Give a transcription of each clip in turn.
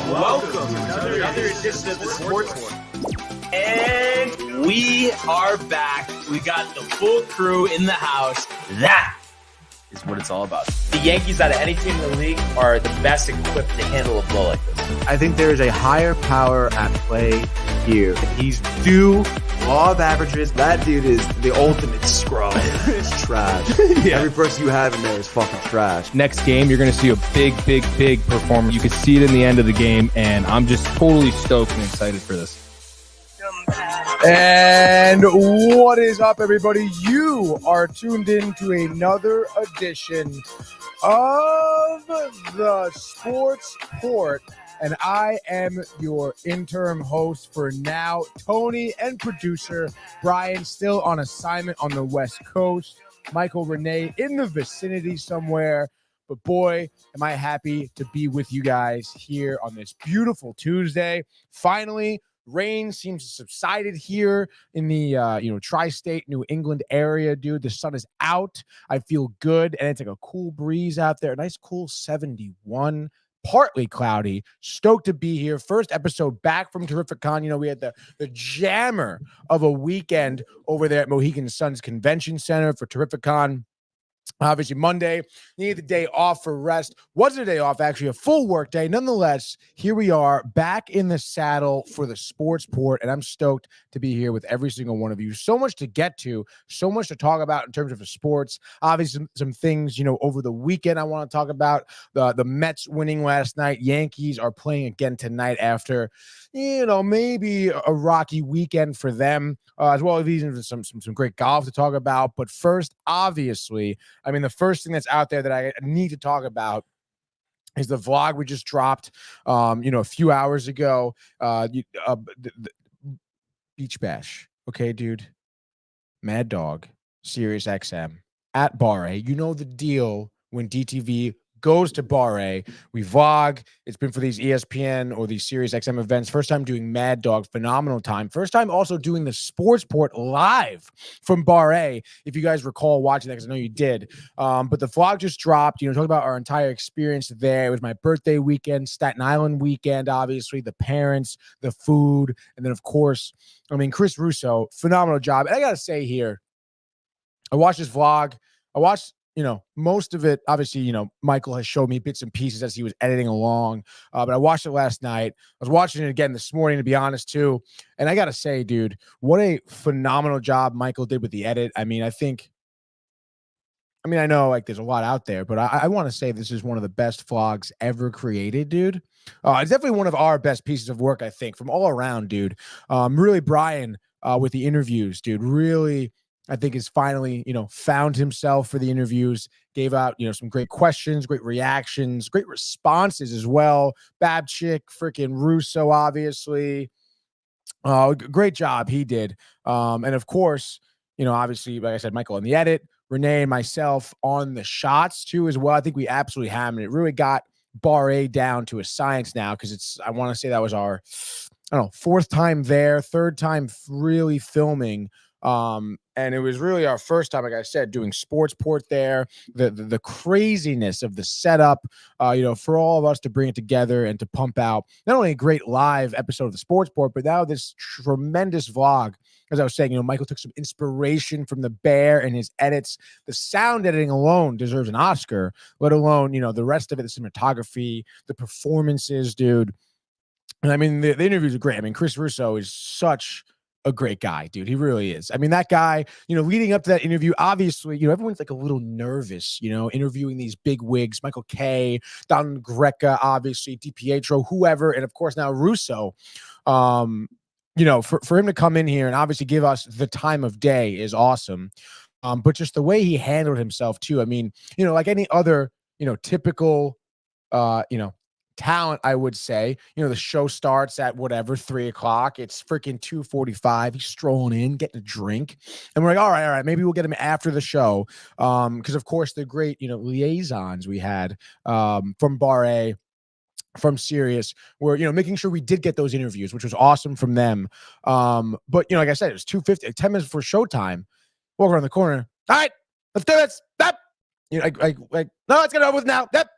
Welcome to another edition of the Sports One. And we are back. We got the full crew in the house. That is what it's all about. The Yankees, out of any team in the league, are the best equipped to handle a blow like this. I think there is a higher power at play here. He's due law of averages. That dude is the ultimate scrub. It's trash. Yeah. Every person you have in there is fucking trash. Next game, you're going to see a big performance. You can see it in the end of the game, and I'm just totally stoked and excited for this. And what is up, everybody? You are tuned in to another edition of the Sports Port, and I am your interim host for now, Tony, and producer Brian, still on assignment on the West Coast. Michael Renee in the vicinity somewhere. But boy, am I happy to be with you guys here on this beautiful Tuesday. Finally, rain seems to have subsided here in the tri-state New England area, dude. The sun is out. I feel good, and it's like a cool breeze out there. A nice cool 71. Partly cloudy. Stoked to be here. First episode back from Terrificon. You know, we had the jammer of a weekend over there at Mohegan Sun's Convention Center for Terrificon. Obviously, Monday, needed the day off for rest. Wasn't a day off, actually, a full work day. Nonetheless, here we are back in the saddle for the Sports Port, and I'm stoked to be here with every single one of you. So much to get to, so much to talk about in terms of the sports. Obviously, some things, over the weekend I want to talk about. The Mets winning last night. Yankees are playing again tonight after, maybe a rocky weekend for them, as well as even some great golf to talk about. But first, obviously, the first thing that's out there that I need to talk about is the vlog we just dropped, a few hours ago. The Beach Bash. Okay, dude. Mad Dog, Sirius XM at Bar A. You know the deal when DTV goes to Bar A. We vlog. It's been for these ESPN or these Sirius XM events. First time doing Mad Dog, phenomenal time. First time also doing the Sports Port live from Bar A. If you guys recall watching that, because I know you did. But the vlog just dropped. Talk about our entire experience there. It was my birthday weekend, Staten Island weekend, obviously, the parents, the food, and then of course, Chris Russo, phenomenal job. And I gotta say here, I watched this vlog. I watched most of it, obviously, Michael has showed me bits and pieces as he was editing along. But I watched it last night. I was watching it again this morning, to be honest, too. And I got to say, dude, what a phenomenal job Michael did with the edit. I know there's a lot out there, but I want to say this is one of the best vlogs ever created, dude. It's definitely one of our best pieces of work, I think, from all around, dude. Really, Brian, with the interviews, dude, really, I think is finally, found himself for the interviews, gave out, some great questions, great reactions, great responses as well. Babchick, freaking Russo, obviously. Great job he did. And of course, obviously, like I said, Michael on the edit, Renee and myself on the shots too as well. I think we absolutely hammered it. It really got Bar A down to a science now, because I want to say that was our, fourth time there, third time really filming. And it was really our first time, like I said, doing Sports Port there. The craziness of the setup, for all of us to bring it together and to pump out not only a great live episode of the Sports Port, but now this tremendous vlog. As I was saying, Michael took some inspiration from the Bear and his edits. The sound editing alone deserves an Oscar, let alone, the rest of it, the cinematography, the performances, dude. And the interviews are great. Chris Russo is such a great guy, dude. He really is. That guy, leading up to that interview, obviously, everyone's like a little nervous, interviewing these big wigs, Michael Kay, Don Greca, obviously, DiPietro, whoever. And of course, now Russo, for him to come in here and obviously give us the time of day is awesome. But just the way he handled himself too. Like any other, typical, talent, I would say, the show starts at 3:00. It's freaking 2:45. He's strolling in, getting a drink. And we're like, all right, maybe we'll get him after the show. Because of course the great, liaisons we had, from Bar A, from Sirius, were, making sure we did get those interviews, which was awesome from them. But, like I said, it was 2:50, 10 minutes before showtime. Walk around the corner. All right, let's do this. Yep. No, let's get it over with now. Yep.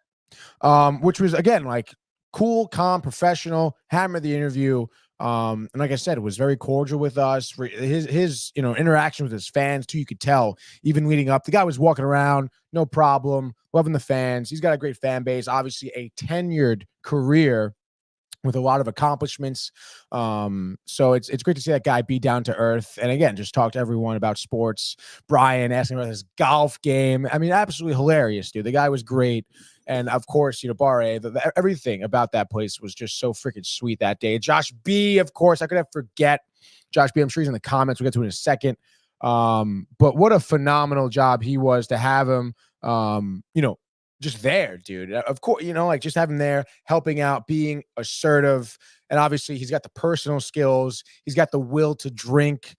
Which was, again, like cool, calm, professional, hammered the interview. And like I said, it was very cordial with us. His interaction with his fans too, you could tell even leading up. The guy was walking around, no problem, loving the fans. He's got a great fan base, obviously a tenured career with a lot of accomplishments. So it's great to see that guy be down to earth. And again, just talk to everyone about sports. Brian asking about his golf game. I mean, absolutely hilarious, dude. The guy was great. And of course, Barre, everything about that place was just so freaking sweet that day. Josh B, of course, I could have forget Josh B. I'm sure he's in the comments. We'll get to it in a second. But what a phenomenal job he was to have him, just there, dude. Of course, just having there, helping out, being assertive. And obviously he's got the personal skills. He's got the will to drink,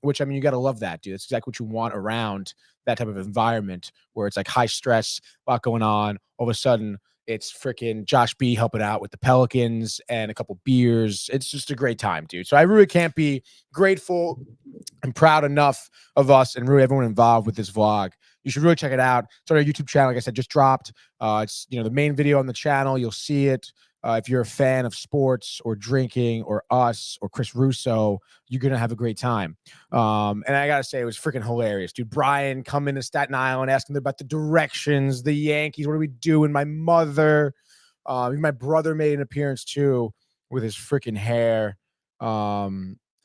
which, I mean, you got to love that, dude. That's exactly what you want around that type of environment where it's like high stress, a lot going on. All of a sudden, it's freaking Josh B helping out with the Pelicans and a couple beers. It's just a great time, dude. So I really can't be grateful and proud enough of us and really everyone involved with this vlog. You should really check it out. It's on our YouTube channel. Like I said, just dropped. It's the main video on the channel. You'll see it. If you're a fan of sports or drinking or us or Chris Russo, you're going to have a great time. And I got to say, it was freaking hilarious, dude. Brian coming to Staten Island, asking them about the directions, the Yankees, what are we doing? My mother, even my brother made an appearance too with his freaking hair.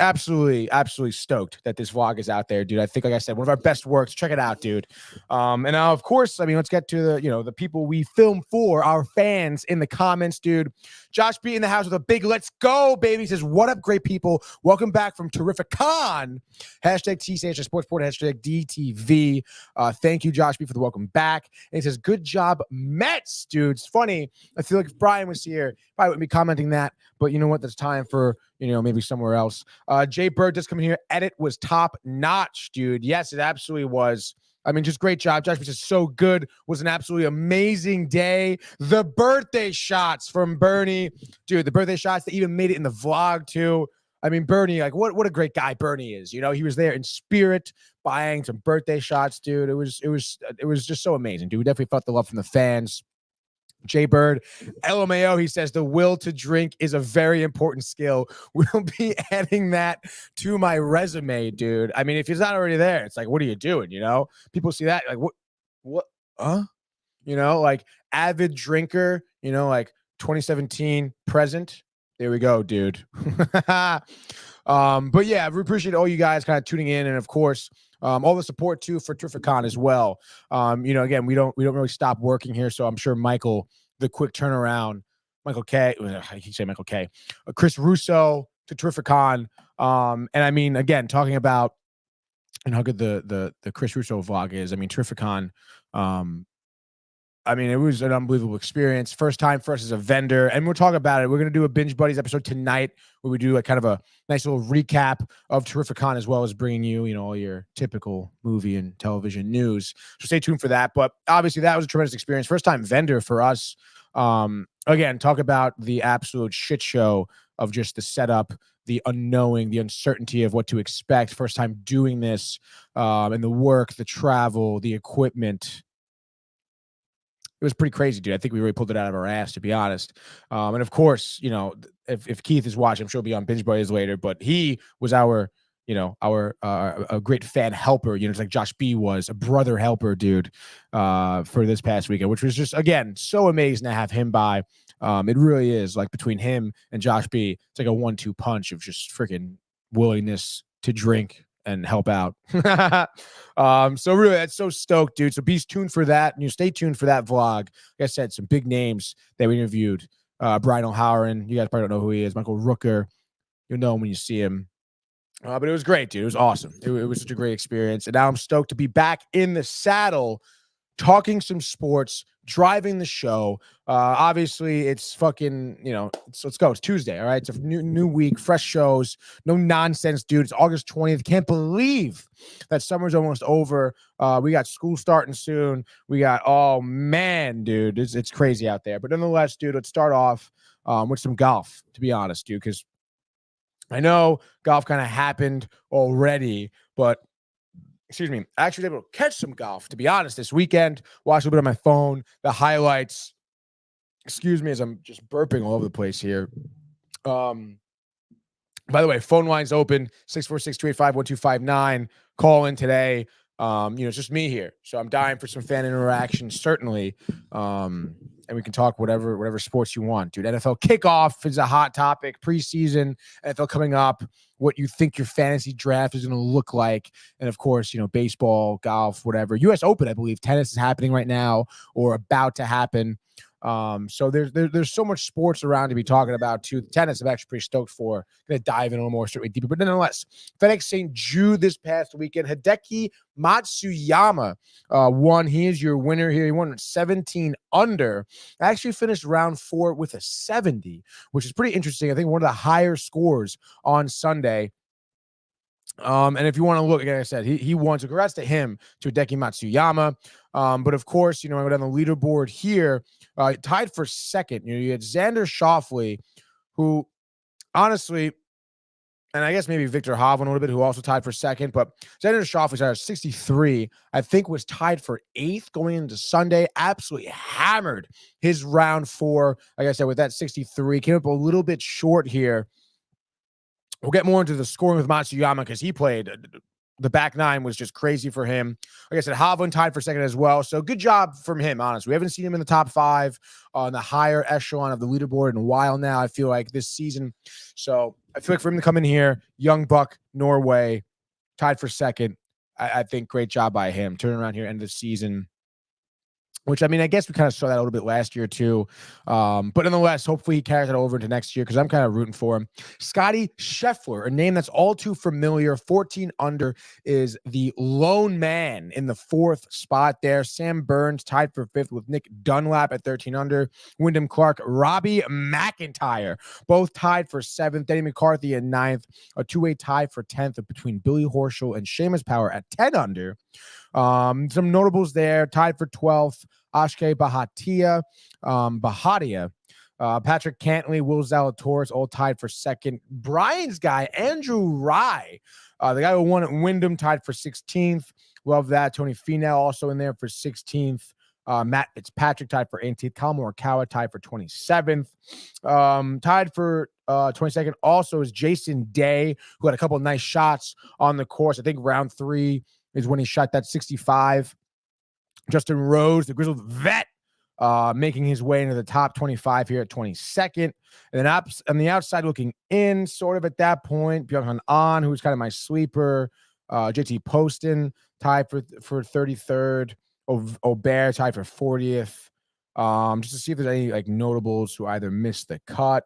Absolutely stoked that this vlog is out there, dude. I think, like I said, one of our best works. Check it out, dude. And now, of course, I mean, let's get to the people we film for, our fans in the comments, dude. Josh B in the house with a big let's go, baby. He says, what up, great people? Welcome back from Terrificon. Hashtag TCH Sportsport, hashtag DTV. Thank you, Josh B, for the welcome back. And he says, good job, Mets, dude. It's funny. I feel like if Brian was here, probably wouldn't be commenting that. But you know what? There's time for, maybe somewhere else. Jay Bird just coming here. Edit was top notch, dude. Yes, it absolutely was. I mean, just great job. Josh was so good. Was an absolutely amazing day. The birthday shots from Bernie, dude. The birthday shots that even made it in the vlog too. I mean, Bernie, like what a great guy Bernie is. He was there in spirit, buying some birthday shots, dude. It was just so amazing, dude. We definitely felt the love from the fans. Jay Bird, LMAO, he says, the will to drink is a very important skill. We'll be adding that to my resume, dude. I mean, if he's not already there, it's like, what are you doing? People see that, like, what, like avid drinker, like 2017 present. There we go, dude. But yeah, we appreciate all you guys kind of tuning in. And of course, all the support too for Terrificon as well. Again, we don't really stop working here. So I'm sure Michael, the quick turnaround, Michael K, I keep saying Michael K, Chris Russo to Terrificon. And I mean, again, talking about how good the Chris Russo vlog is. I mean, Terrificon, I mean, it was an unbelievable experience. First time for us as a vendor. And we'll talk about it. We're going to do a Binge Buddies episode tonight where we do a kind of a nice little recap of Terrificon, as well as bringing you, all your typical movie and television news. So stay tuned for that. But obviously that was a tremendous experience. First time vendor for us. Again, talk about the absolute shit show of just the setup, the unknowing, the uncertainty of what to expect. First time doing this, and the work, the travel, the equipment. It was pretty crazy, dude. I think we really pulled it out of our ass, to be honest. And of course, if Keith is watching, I'm sure he'll be on Binge Buddies later, but he was our a great fan helper, just like Josh B was, a brother helper, dude, for this past weekend, which was just, again, so amazing to have him by. It really is, like, between him and Josh B, it's like a 1-2 punch of just freaking willingness to drink and help out. So really, that's so stoked, dude. So be tuned for that, and stay tuned for that vlog. Like I said, some big names that we interviewed. Brian O'Halloran, you guys probably don't know who he is. Michael Rooker, you'll know him when you see him. But it was great, dude. It was awesome. It was such a great experience. And now I'm stoked to be back in the saddle, talking some sports, driving the show. Obviously, it's fucking, let's go. It's Tuesday, all right? It's a new week, fresh shows, no nonsense, dude. It's August 20th. Can't believe that summer's almost over. We got school starting soon. We got, oh, man, dude. It's crazy out there. But nonetheless, dude, let's start off with some golf, to be honest, dude, because I know golf kind of happened already, but excuse me, I actually was able to catch some golf, to be honest, this weekend. Watched a little bit on my phone, the highlights. Excuse me as I'm just burping all over the place here. By the way, phone line's open, 646-285-1259. Call in today. It's just me here. So I'm dying for some fan interaction, certainly. And we can talk whatever sports you want, dude. NFL kickoff is a hot topic. Preseason, NFL coming up, what you think your fantasy draft is going to look like. And of course, baseball, golf, whatever. US Open, I believe. Tennis is happening right now or about to happen. So there's so much sports around to be talking about too. Tennis I'm actually pretty stoked for. Gonna dive in a little more straight deeper, but nonetheless, FedEx St. Jude this past weekend. Hideki Matsuyama won. He is your winner here. He won 17 under. Actually finished round 4 with a 70, which is pretty interesting. I think one of the higher scores on Sunday. And if you want to look, like I said, he won. So congrats to him, to Hideki Matsuyama. But of course, I go down the leaderboard here, tied for second. You had Xander Schauffele, who honestly, and I guess maybe Victor Hovland a little bit, who also tied for second. But Xander Schauffele at 63, I think was tied for 8th going into Sunday. Absolutely hammered his round 4. Like I said, with that 63, came up a little bit short here. We'll get more into the scoring with Matsuyama because he played. The back 9 was just crazy for him. Like I said, Hovland tied for second as well. So good job from him, honestly. We haven't seen him in the top 5 on the higher echelon of the leaderboard in a while now, I feel like, this season. So I feel like for him to come in here, young buck, Norway, tied for second, I think great job by him. Turning around here, end of the season. Which, I mean, I guess we kind of saw that a little bit last year, too. But nonetheless, hopefully he carries it over into next year because I'm kind of rooting for him. Scotty Scheffler, a name that's all too familiar. 14 under is the lone man in the 4th spot there. Sam Burns tied for 5th with Nick Dunlap at 13 under. Wyndham Clark, Robbie McIntyre, both tied for 7th. Denny McCarthy at 9th. A 2-way tie for 10th between Billy Horschel and Seamus Power at 10 under. Some notables there, tied for 12th. Ashke Bahatia, Patrick Cantley, Will Zalatoris, all tied for 2nd. Brian's guy, Andrew Rye, the guy who won at Wyndham, tied for 16th. Love that. Tony Finau also in there for 16th. Matt Fitzpatrick tied for 18th. Kyle Morikawa tied for 27th. Tied for 22nd also is Jason Day, who had a couple of nice shots on the course. I think round 3 is when he shot that 65. Justin Rose, the grizzled vet, making his way into the top 25 here at 22nd. And then on the outside looking in, sort of at that point, Byung-Hun An, who's kind of my sleeper. JT Poston tied for 33rd. Aubert tied for 40th. Just to see if there's any notables who either missed the cut.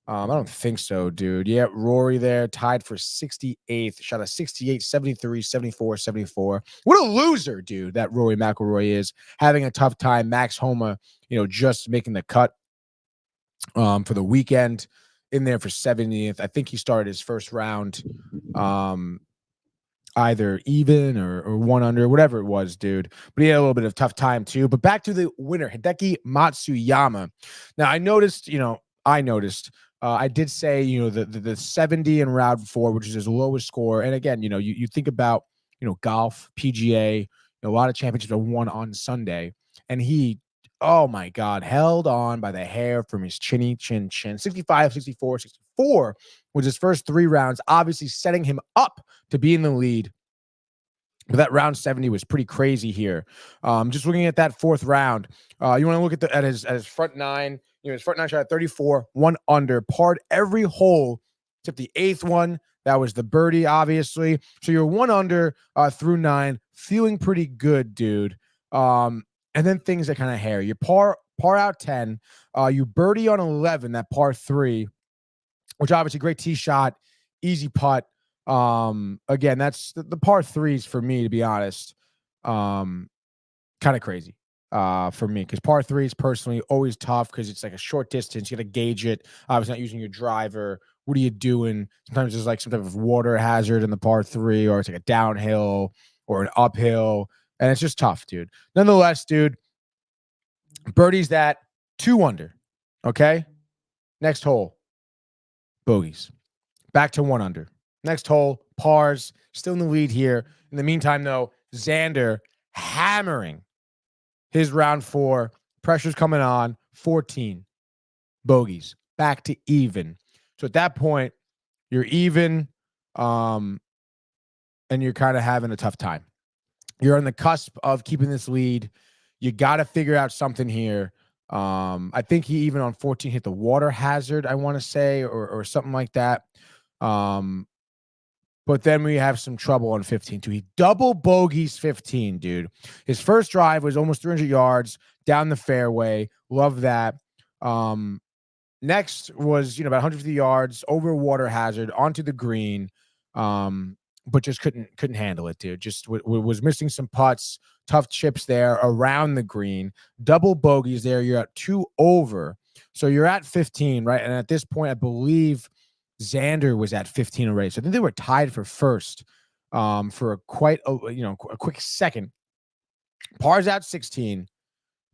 I don't think so, dude. Yeah, Rory there, tied for 68th. Shot a 68, 73, 74, 74. What a loser, dude, that Rory McIlroy is. Having a tough time. Max Homa, just making the cut for the weekend. In there for 70th. I think he started his first round either even or 1 under, whatever it was, dude. But he had a little bit of tough time, too. But back to the winner, Hideki Matsuyama. Now, I noticed, I did say, the 70 in round 4, which is his lowest score. And again, you think about, golf, PGA, a lot of championships are won on Sunday. And he, oh my God, held on by the hair from his chin. 65, 64, 64 was his first 3 rounds, obviously setting him up to be in the lead. But that round 70 was pretty crazy here. Just looking at that 4th round, you want to look at his front 9. His front 9 shot at 34, 1 under, parred every hole except the 8th one. That was the birdie, obviously. So you're 1 under through 9, feeling pretty good, dude. And then things that kind of hair. You par out 10. You birdie on 11, that par 3, which obviously great tee shot, easy putt. Again, that's the par 3s for me, to be honest. Kind of crazy for me, because par 3s personally always tough because it's like a short distance. You got to gauge it. Obviously not using your driver. What are you doing? Sometimes there's like some type of water hazard in the par 3, or it's like a downhill or an uphill, and it's just tough, dude. Nonetheless, dude, birdie's that 2 under. Okay, next hole, bogeys, back to 1 under. Next hole, pars, still in the lead here. In the meantime, though, Xander hammering his round 4. Pressure's coming on. 14 bogeys, back to even. So at that point, you're even, and you're kind of having a tough time. You're on the cusp of keeping this lead. You got to figure out something here. I think he even on 14 hit the water hazard, I want to say, or something like that. But then we have some trouble on 15 too. He double bogeys 15, dude. His first drive was almost 300 yards down the fairway. Love that. Next was, about 150 yards over a water hazard onto the green. But just couldn't handle it, dude. Just was missing some putts, tough chips there around the green, double bogeys there. You're at 2 over. So you're at 15, right? And at this point, I believe Xander was at 15 already. So I think they were tied for first for a quick second. Pars out 16,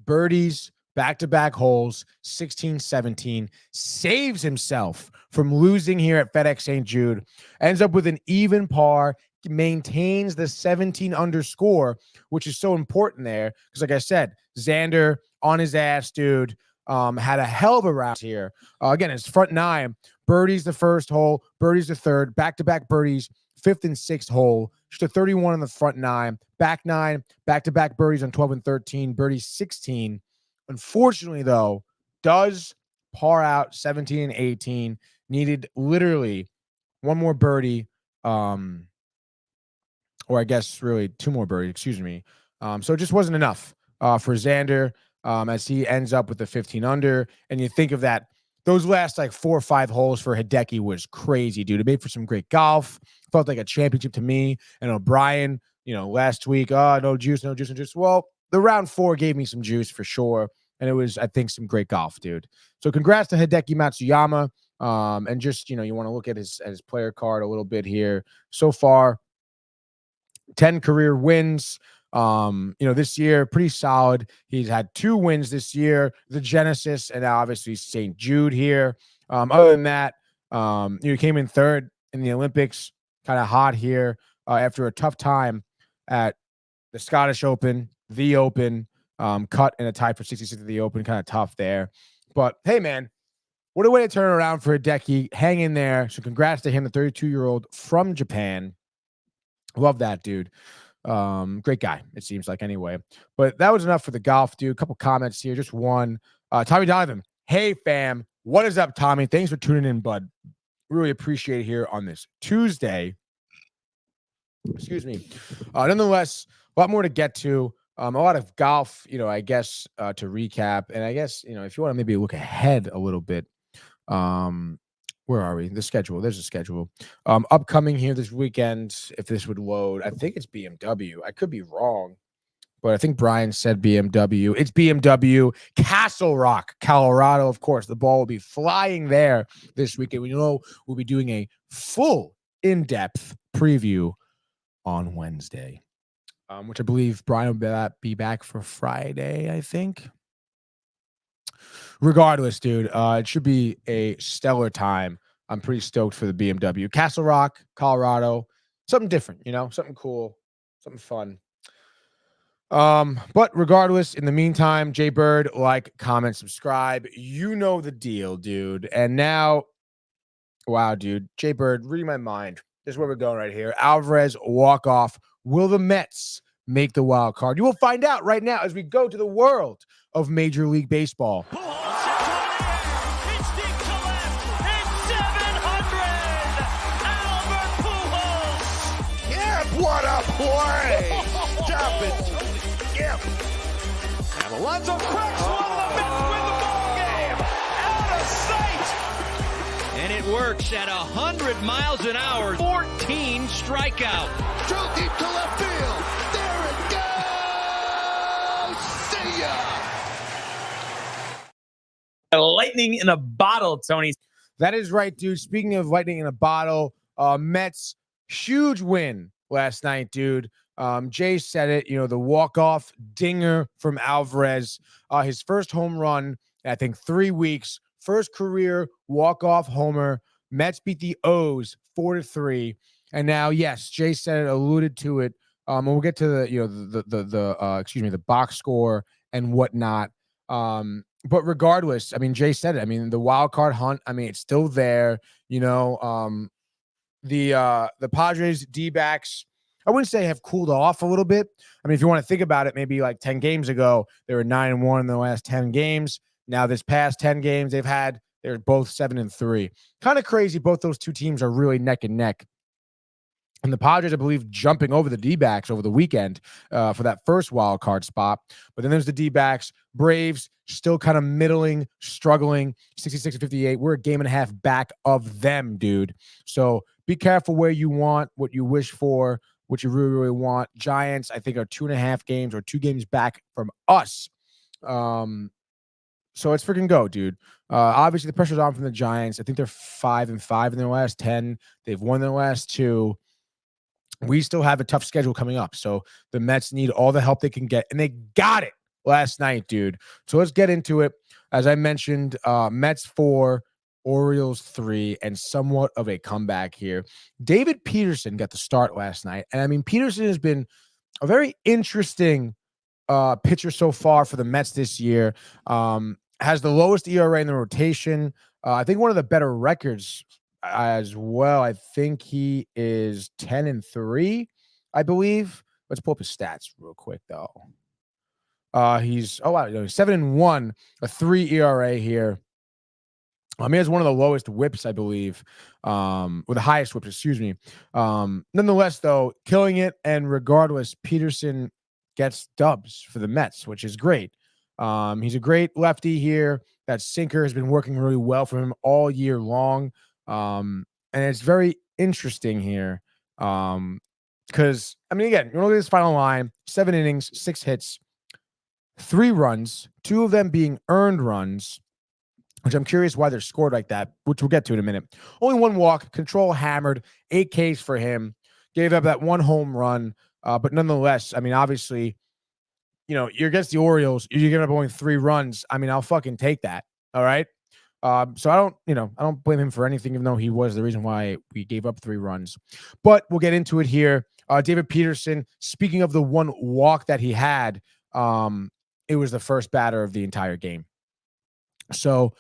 birdies, back-to-back holes, 16, 17, saves himself from losing here at FedEx St. Jude, ends up with an even par, maintains the 17 under score, which is so important there. Because like I said, Xander on his ass, dude, had a hell of a round here. Again, his front 9, birdies the first hole, birdies the third, back-to-back birdies, 5th and 6th hole, just a 31 on the front 9, back 9, back-to-back birdies on 12 and 13, birdies 16. Unfortunately, though, does par out 17 and 18. Needed literally one more birdie, or I guess really 2 more birdies, excuse me. So it just wasn't enough for Xander as he ends up with the 15 under. And you think of that, those last like 4 or 5 holes for Hideki was crazy, dude. It made for some great golf. Felt like a championship to me. And O'Brien, last week, no juice. Well, the round 4 gave me some juice for sure. And it was, I think, some great golf, dude. So congrats to Hideki Matsuyama. And just, you want to look at his player card a little bit here. So far, 10 career wins. This year, pretty solid. He's had 2 wins this year, the Genesis, and now obviously St. Jude here. Other than that, he came in 3rd in the Olympics, kind of hot here after a tough time at the Scottish Open, the Open, cut in a tie for 66 at the Open, kind of tough there. But hey, man, what a way to turn around for Hideki. Hang in there. So congrats to him, the 32-year-old from Japan. Love that, dude. Great guy, it seems like, anyway. But that was enough for the golf, dude. A couple comments here. Just one. Tommy Donovan. Hey, fam. What is up, Tommy? Thanks for tuning in, bud. Really appreciate it here on this Tuesday. Excuse me. Nonetheless, a lot more to get to. A lot of golf, I guess, to recap. And I guess, if you want to maybe look ahead a little bit, where are we? The schedule. There's a schedule. Upcoming here this weekend, if this would load, I think it's BMW. I could be wrong, but I think Brian said BMW. It's BMW, Castle Rock, Colorado. Of course, the ball will be flying there this weekend. We'll be doing a full in-depth preview on Wednesday, which I believe Brian will be back for Friday, I think. Regardless, dude, it should be a stellar time. I'm pretty stoked for the BMW. Castle Rock, Colorado, something different, something cool, something fun. But regardless, in the meantime, Jay Bird, like, comment, subscribe. You know the deal, dude. And now, wow, dude, Jay Bird, reading my mind. This is where we're going right here. Alvarez walk off. Will the Mets make the wild card? You will find out right now as we go to the world of Major League Baseball. What a play! Stop it! Yep. And Alonso cracks one of the Mets win the ball game! Out of sight! And it works at 100 miles an hour. 14 strikeout. Drove deep to left field. There it goes! See ya! Lightning in a bottle, Tony. That is right, dude. Speaking of lightning in a bottle, Mets, huge win last night, dude. Jay said it, the walk-off dinger from Alvarez, his first home run in, I think, 3 weeks, first career walk-off homer. Mets beat the O's 4-3. And now, yes, Jay said it, alluded to it. And we'll get to the box score and whatnot. But regardless, I mean, Jay said it. I mean, the wild card hunt, I mean, it's still there. You know, the Padres D-backs, I wouldn't say have cooled off a little bit. I mean, if you want to think about it, maybe like 10 games ago, they were 9-1 in the last 10 games. Now, this past 10 games they're both 7-3. Kind of crazy. Both those two teams are really neck and neck. And the Padres, I believe, jumping over the D-backs over the weekend for that first wild card spot. But then there's the D-backs. Braves still kind of middling, struggling, 66-58. We're a game and a half back of them, dude. So be careful where you want, what you wish for, what you really, really want. Giants, I think, are 2.5 games or 2 games back from us. So let's freaking go, dude. Obviously, the pressure's on from the Giants. I think they're 5-5 in their last 10. They've won their last 2. We still have a tough schedule coming up. So the Mets need all the help they can get, and they got it last night, dude. So let's get into it. As I mentioned, Mets 4, Orioles 3, and somewhat of a comeback here. David Peterson got the start last night. And I mean, Peterson has been a very interesting pitcher so far for the Mets this year. Has the lowest ERA in the rotation. I think one of the better records as well. I think he is 10-3, I believe. Let's pull up his stats real quick, though. He's 7-1, a 3 ERA here. He has one of the lowest whips, I believe, or the highest whips, excuse me. Nonetheless, though, killing it, and regardless, Peterson gets dubs for the Mets, which is great. He's a great lefty here. That sinker has been working really well for him all year long. And it's very interesting here. Because, I mean, again, you look at this final line, 7 innings, 6 hits, 3 runs, 2 of them being earned runs, which I'm curious why they're scored like that, which we'll get to in a minute. Only 1 walk, control hammered, 8 Ks for him, gave up that 1 home run. But nonetheless, I mean, obviously, you know, you're against the Orioles, you're giving up only 3 runs. I mean, I'll fucking take that. All right. So I don't blame him for anything, even though he was the reason why we gave up 3 runs. But we'll get into it here. David Peterson, speaking of the 1 walk that he had, it was the first batter of the entire game. So,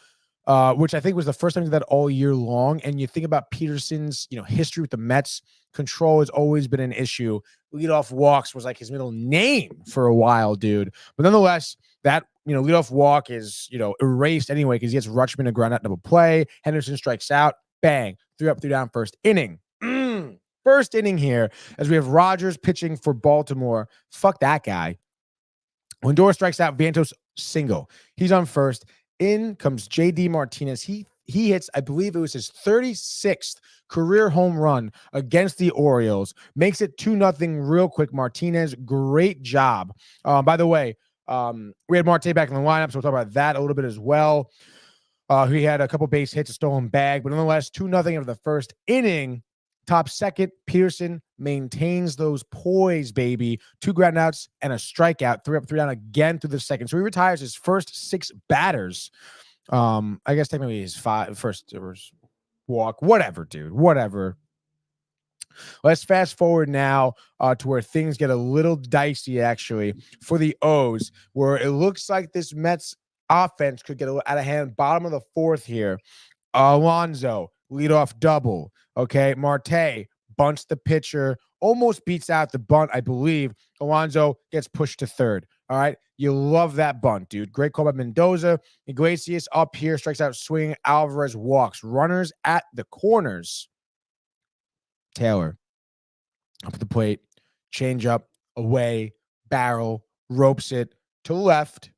which I think was the first time he did that all year long. And you think about Peterson's, history with the Mets, control has always been an issue. Leadoff walks was like his middle name for a while, dude. But nonetheless, that, leadoff walk is, erased anyway because he gets Rutschman to ground out double play. Henderson strikes out. Bang. 3 up, 3 down, first inning. First inning here as we have Rogers pitching for Baltimore. Fuck that guy. Lindor strikes out. Vientos single. He's on first. In comes J.D. Martinez. He hits, I believe it was his 36th career home run against the Orioles. Makes it 2-0 real quick. Martinez, great job. By the way, we had Marte back in the lineup, so we'll talk about that a little bit as well. He had a couple base hits, a stolen bag, but nonetheless, 2-0 of the first inning. Top second, Peterson maintains those poise, baby. 2 groundouts and a strikeout. 3 up, 3 down again through the second. So he retires his first 6 batters. I guess technically his first walk. Whatever, dude. Whatever. Let's fast forward now to where things get a little dicey, actually, for the O's, where it looks like this Mets offense could get out of hand. Bottom of the 4th here. Alonso, leadoff double. Okay, Marte bunts the pitcher, almost beats out the bunt, I believe. Alonso gets pushed to 3rd. All right, you love that bunt, dude. Great call by Mendoza. Iglesias up here, strikes out swinging. Alvarez walks. Runners at the corners. Taylor up at the plate, change up, away, barrel, ropes it to left.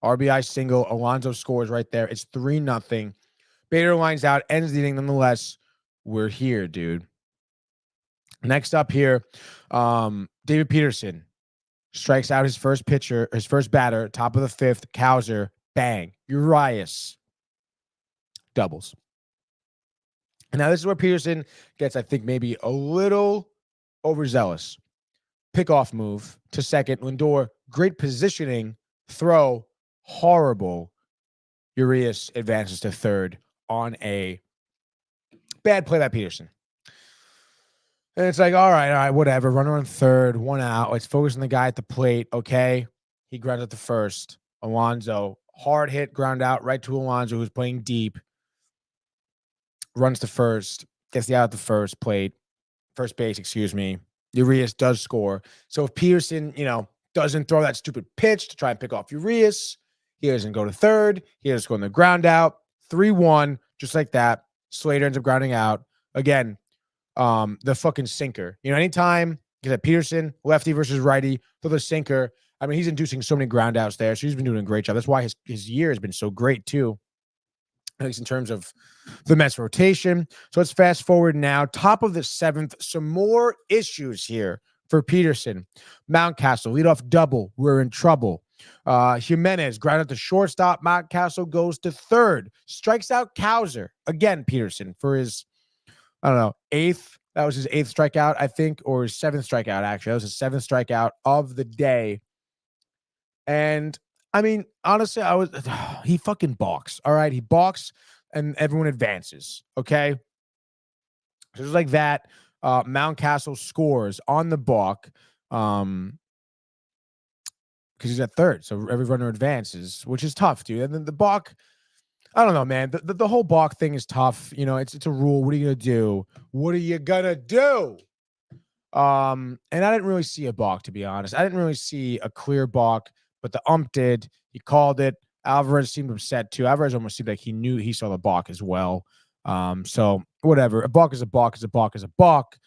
RBI single. Alonso scores right there. It's 3-0. Bader lines out, ends the inning nonetheless. We're here, dude. Next up here, David Peterson strikes out his first batter, top of the 5th, Cowser, bang, Urias, doubles. And now this is where Peterson gets, I think, maybe a little overzealous. Pickoff move to second. Lindor, great positioning, throw, horrible. Urias advances to 3rd on a bad play by Peterson. And it's like, all right, whatever. Runner on 3rd, 1 out. Let's focus on the guy at the plate, okay? He grounds at the 1st. Alonso, hard hit, ground out, right to Alonso, who's playing deep. Runs to first, gets the out at the first base, excuse me. Urias does score. So if Peterson, doesn't throw that stupid pitch to try and pick off Urias, he doesn't go to third. He doesn't go on the ground out. 3-1, just like that. Slater ends up grounding out. Again, the fucking sinker. Anytime you get Peterson, lefty versus righty, throw the sinker. I mean, he's inducing so many ground outs there. So he's been doing a great job. That's why his year has been so great, too. At least in terms of the Mets rotation. So let's fast forward now. Top of the 7th. Some more issues here for Peterson. Mountcastle, leadoff double. We're in trouble. Jimenez, ground out to shortstop. Mountcastle goes to third. Strikes out Cowser. Again, Peterson for his, 8th. That was his 8th strikeout, I think, or his 7th strikeout, actually. That was his 7th strikeout of the day. And I mean, honestly, he fucking balks. All right. He balks and everyone advances. Okay. So just like that, Mountcastle scores on the balk. Because he's at third. So every runner advances, which is tough, dude. And then the balk, I don't know, man. The whole balk thing is tough. It's a rule. What are you going to do? What are you going to do? And I didn't really see a balk, to be honest. I didn't really see a clear balk. But the ump did. He called it. Alvarez seemed upset too. Alvarez almost seemed like he knew he saw the balk as well. So whatever. A balk is a balk is a balk is a balk.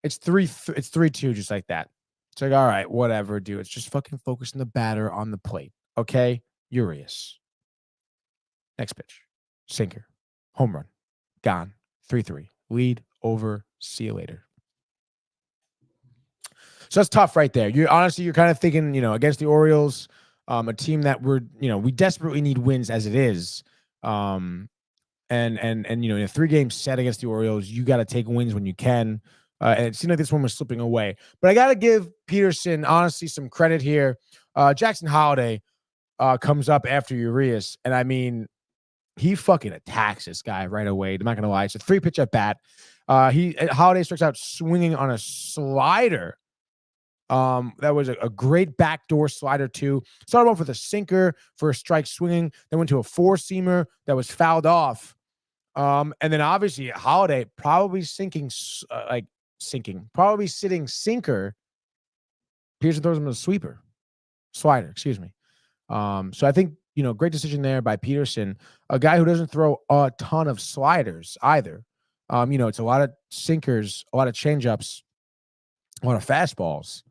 It's 3-2, just like that. It's like, all right, whatever, dude. It's just fucking focusing the batter on the plate. Okay? Urias. Next pitch. Sinker. Home run. Gone. 3-3. Lead over. See you later. So that's tough right there. You're kind of thinking, against the Orioles, a team that we desperately need wins as it is. And in a 3-game set against the Orioles, you got to take wins when you can. And it seemed like this one was slipping away. But I got to give Peterson, honestly, some credit here. Jackson Holliday comes up after Urias. And I mean, he fucking attacks this guy right away. I'm not going to lie. It's a 3-pitch at bat. Holliday strikes out swinging on a slider. That was a great backdoor slider too. Started off with a sinker for a strike swinging, then went to a 4-seamer that was fouled off. And then obviously Holliday probably sitting sinker. Peterson throws him a slider, excuse me. So I think, great decision there by Peterson, a guy who doesn't throw a ton of sliders either. It's a lot of sinkers, a lot of changeups, a lot of fastballs.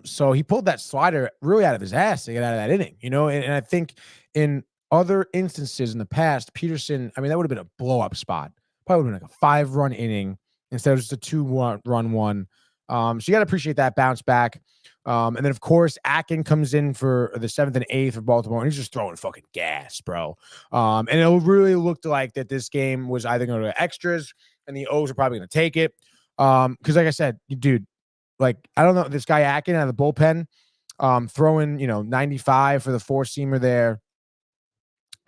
So he pulled that slider really out of his ass to get out of that inning, and I think in other instances in the past, Peterson, that would have been a blow-up spot. Probably would have been like a 5-run inning instead of just a 2-run one. So you got to appreciate that bounce back. And then, of course, Akin comes in for the 7th and 8th of Baltimore, and he's just throwing fucking gas, bro. And it really looked like that this game was either going to go to extras, and the O's are probably going to take it. Because like I said, dude, like, I don't know, this guy Akin out of the bullpen, throwing, 95 for the 4-seamer there.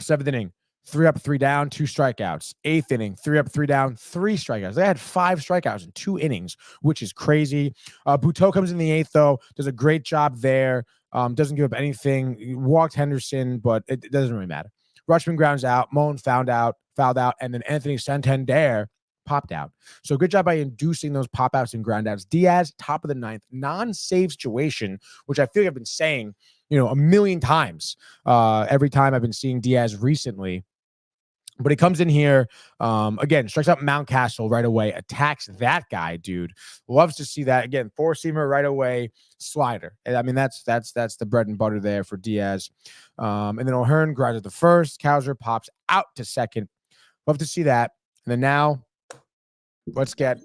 7th inning, 3 up, 3 down, 2 strikeouts. 8th inning, 3 up, 3 down, 3 strikeouts. They had 5 strikeouts in 2 innings, which is crazy. Buteau comes in the 8th, though, does a great job there. Doesn't give up anything. He walked Henderson, but it doesn't really matter. Rutschman grounds out. Mullen fouled out, and then Anthony Santander popped out. So good job by inducing those pop outs and ground outs. Diaz, top of the 9th, non-save situation, which I feel like I've been saying, a million times every time I've been seeing Diaz recently. But he comes in here, again, strikes out Mountcastle right away, attacks that guy, dude. Loves to see that. Again, 4-seamer right away, slider. And that's the bread and butter there for Diaz. And then O'Hearn grounds at the first. Cowser pops out to second. Love to see that. And then now, let's get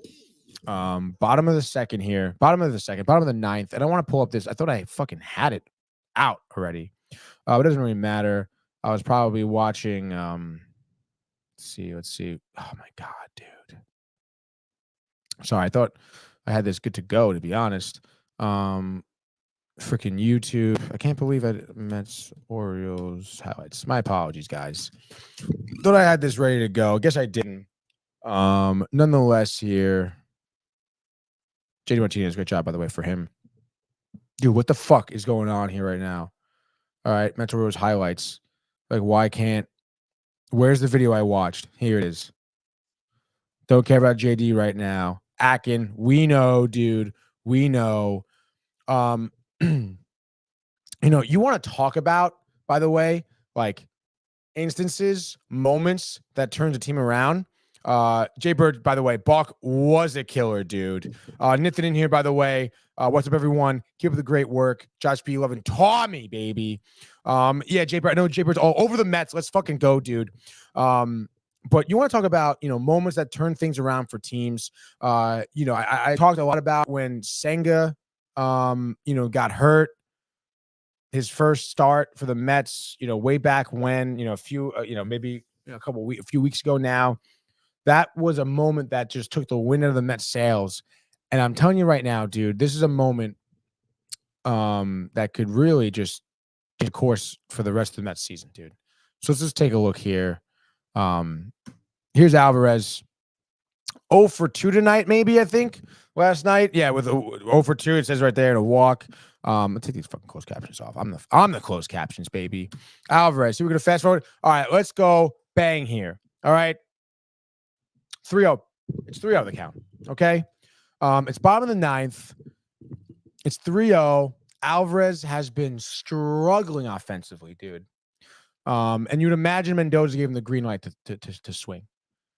bottom of the 9th. And I want to pull up this. I thought I fucking had it out already. It doesn't really matter. I was probably watching. Let's see. Oh my God, dude. Sorry, I thought I had this good to go, to be honest. Freaking YouTube. I can't believe I Mets Orioles highlights. My apologies, guys. Thought I had this ready to go. Guess I didn't. Nonetheless, here, JD Martinez, great job, by the way, for him. Dude, what the fuck is going on here right now? All right, Metro Rose highlights. Like, why can't? Where's the video I watched? Here it is. Don't care about JD right now. Akin, we know, dude. We know. You know, you want to talk about, by the way, like instances, moments that turns a team around. Jay Bird, by the way, Buck was a killer, dude. Nathan in here, by the way. What's up, everyone? Keep up the great work. Josh B. Loving Tommy, baby. Yeah, Jay Bird. I know Jay Bird's all over the Mets. Let's fucking go, dude. But you want to talk about, you know, moments that turn things around for teams. You know, I talked a lot about when Senga, you know, got hurt. His first start for the Mets, you know, way back when, you know, a few, you know, maybe a few weeks ago now, that was a moment that just took the wind out of the Mets sails. And I'm telling you right now, dude, this is a moment that could really just get course for the rest of the Mets season, dude. So let's just take a look here. Here's Alvarez. 0 for 2 tonight, maybe, I think, last night. Yeah, with 0 for 2, it says right there to walk. Let's take these fucking closed captions off. I'm the closed captions, baby. Alvarez. So we're gonna fast forward. All right, let's go bang here. All right. 3-0. It's 3-0 the count. Okay. It's bottom of the ninth. It's 3-0. Alvarez has been struggling offensively, dude. And you'd imagine Mendoza gave him the green light to swing.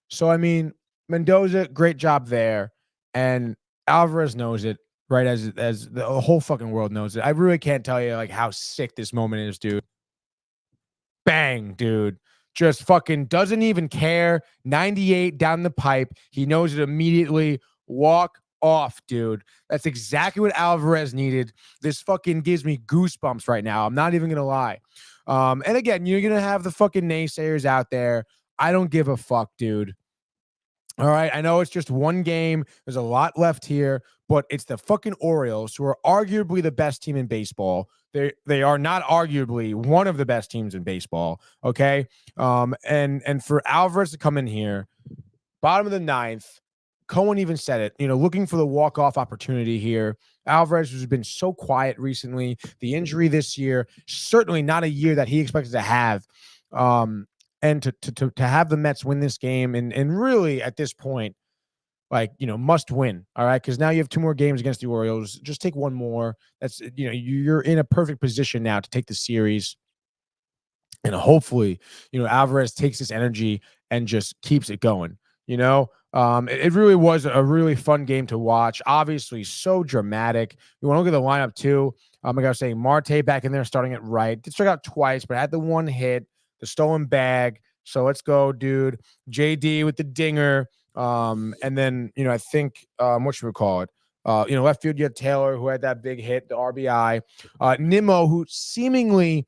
So I mean, Mendoza, great job there. And Alvarez knows it, right? As the whole fucking world knows it. I really can't tell you like how sick this moment is, dude. Bang, dude. Just fucking doesn't even care. 98 down the pipe. He knows it immediately. Walk off, dude. That's exactly what Alvarez needed. This fucking gives me goosebumps right now. I'm not even gonna lie. And again, you're gonna have the fucking naysayers out there. I don't give a fuck, dude. All right, I know it's just one game. There's a lot left here, but it's the fucking Orioles, who are arguably the best team in baseball. They are not arguably one of the best teams in baseball. Okay, and for Alvarez to come in here, bottom of the ninth, Cohen even said it. You know, looking for the walk-off opportunity here. Alvarez has been so quiet recently. The injury this year, certainly not a year that he expected to have. And to have the Mets win this game and really at this point, like, you know, must win. All right. Because now you have 2 more games against the Orioles. Just take one more. That's, you know, you're in a perfect position now to take the series. And hopefully, you know, Alvarez takes this energy and just keeps it going. You know, it really was a really fun game to watch. Obviously, so dramatic. You want to look at the lineup too. Like I was saying, Marte back in there starting it right. Did strike out twice, but had the one hit. The stolen bag. So let's go, dude. JD with the dinger. And then, you know, I think, what should we call it? You know, left field, you had Taylor, who had that big hit, the RBI. Nimmo, who seemingly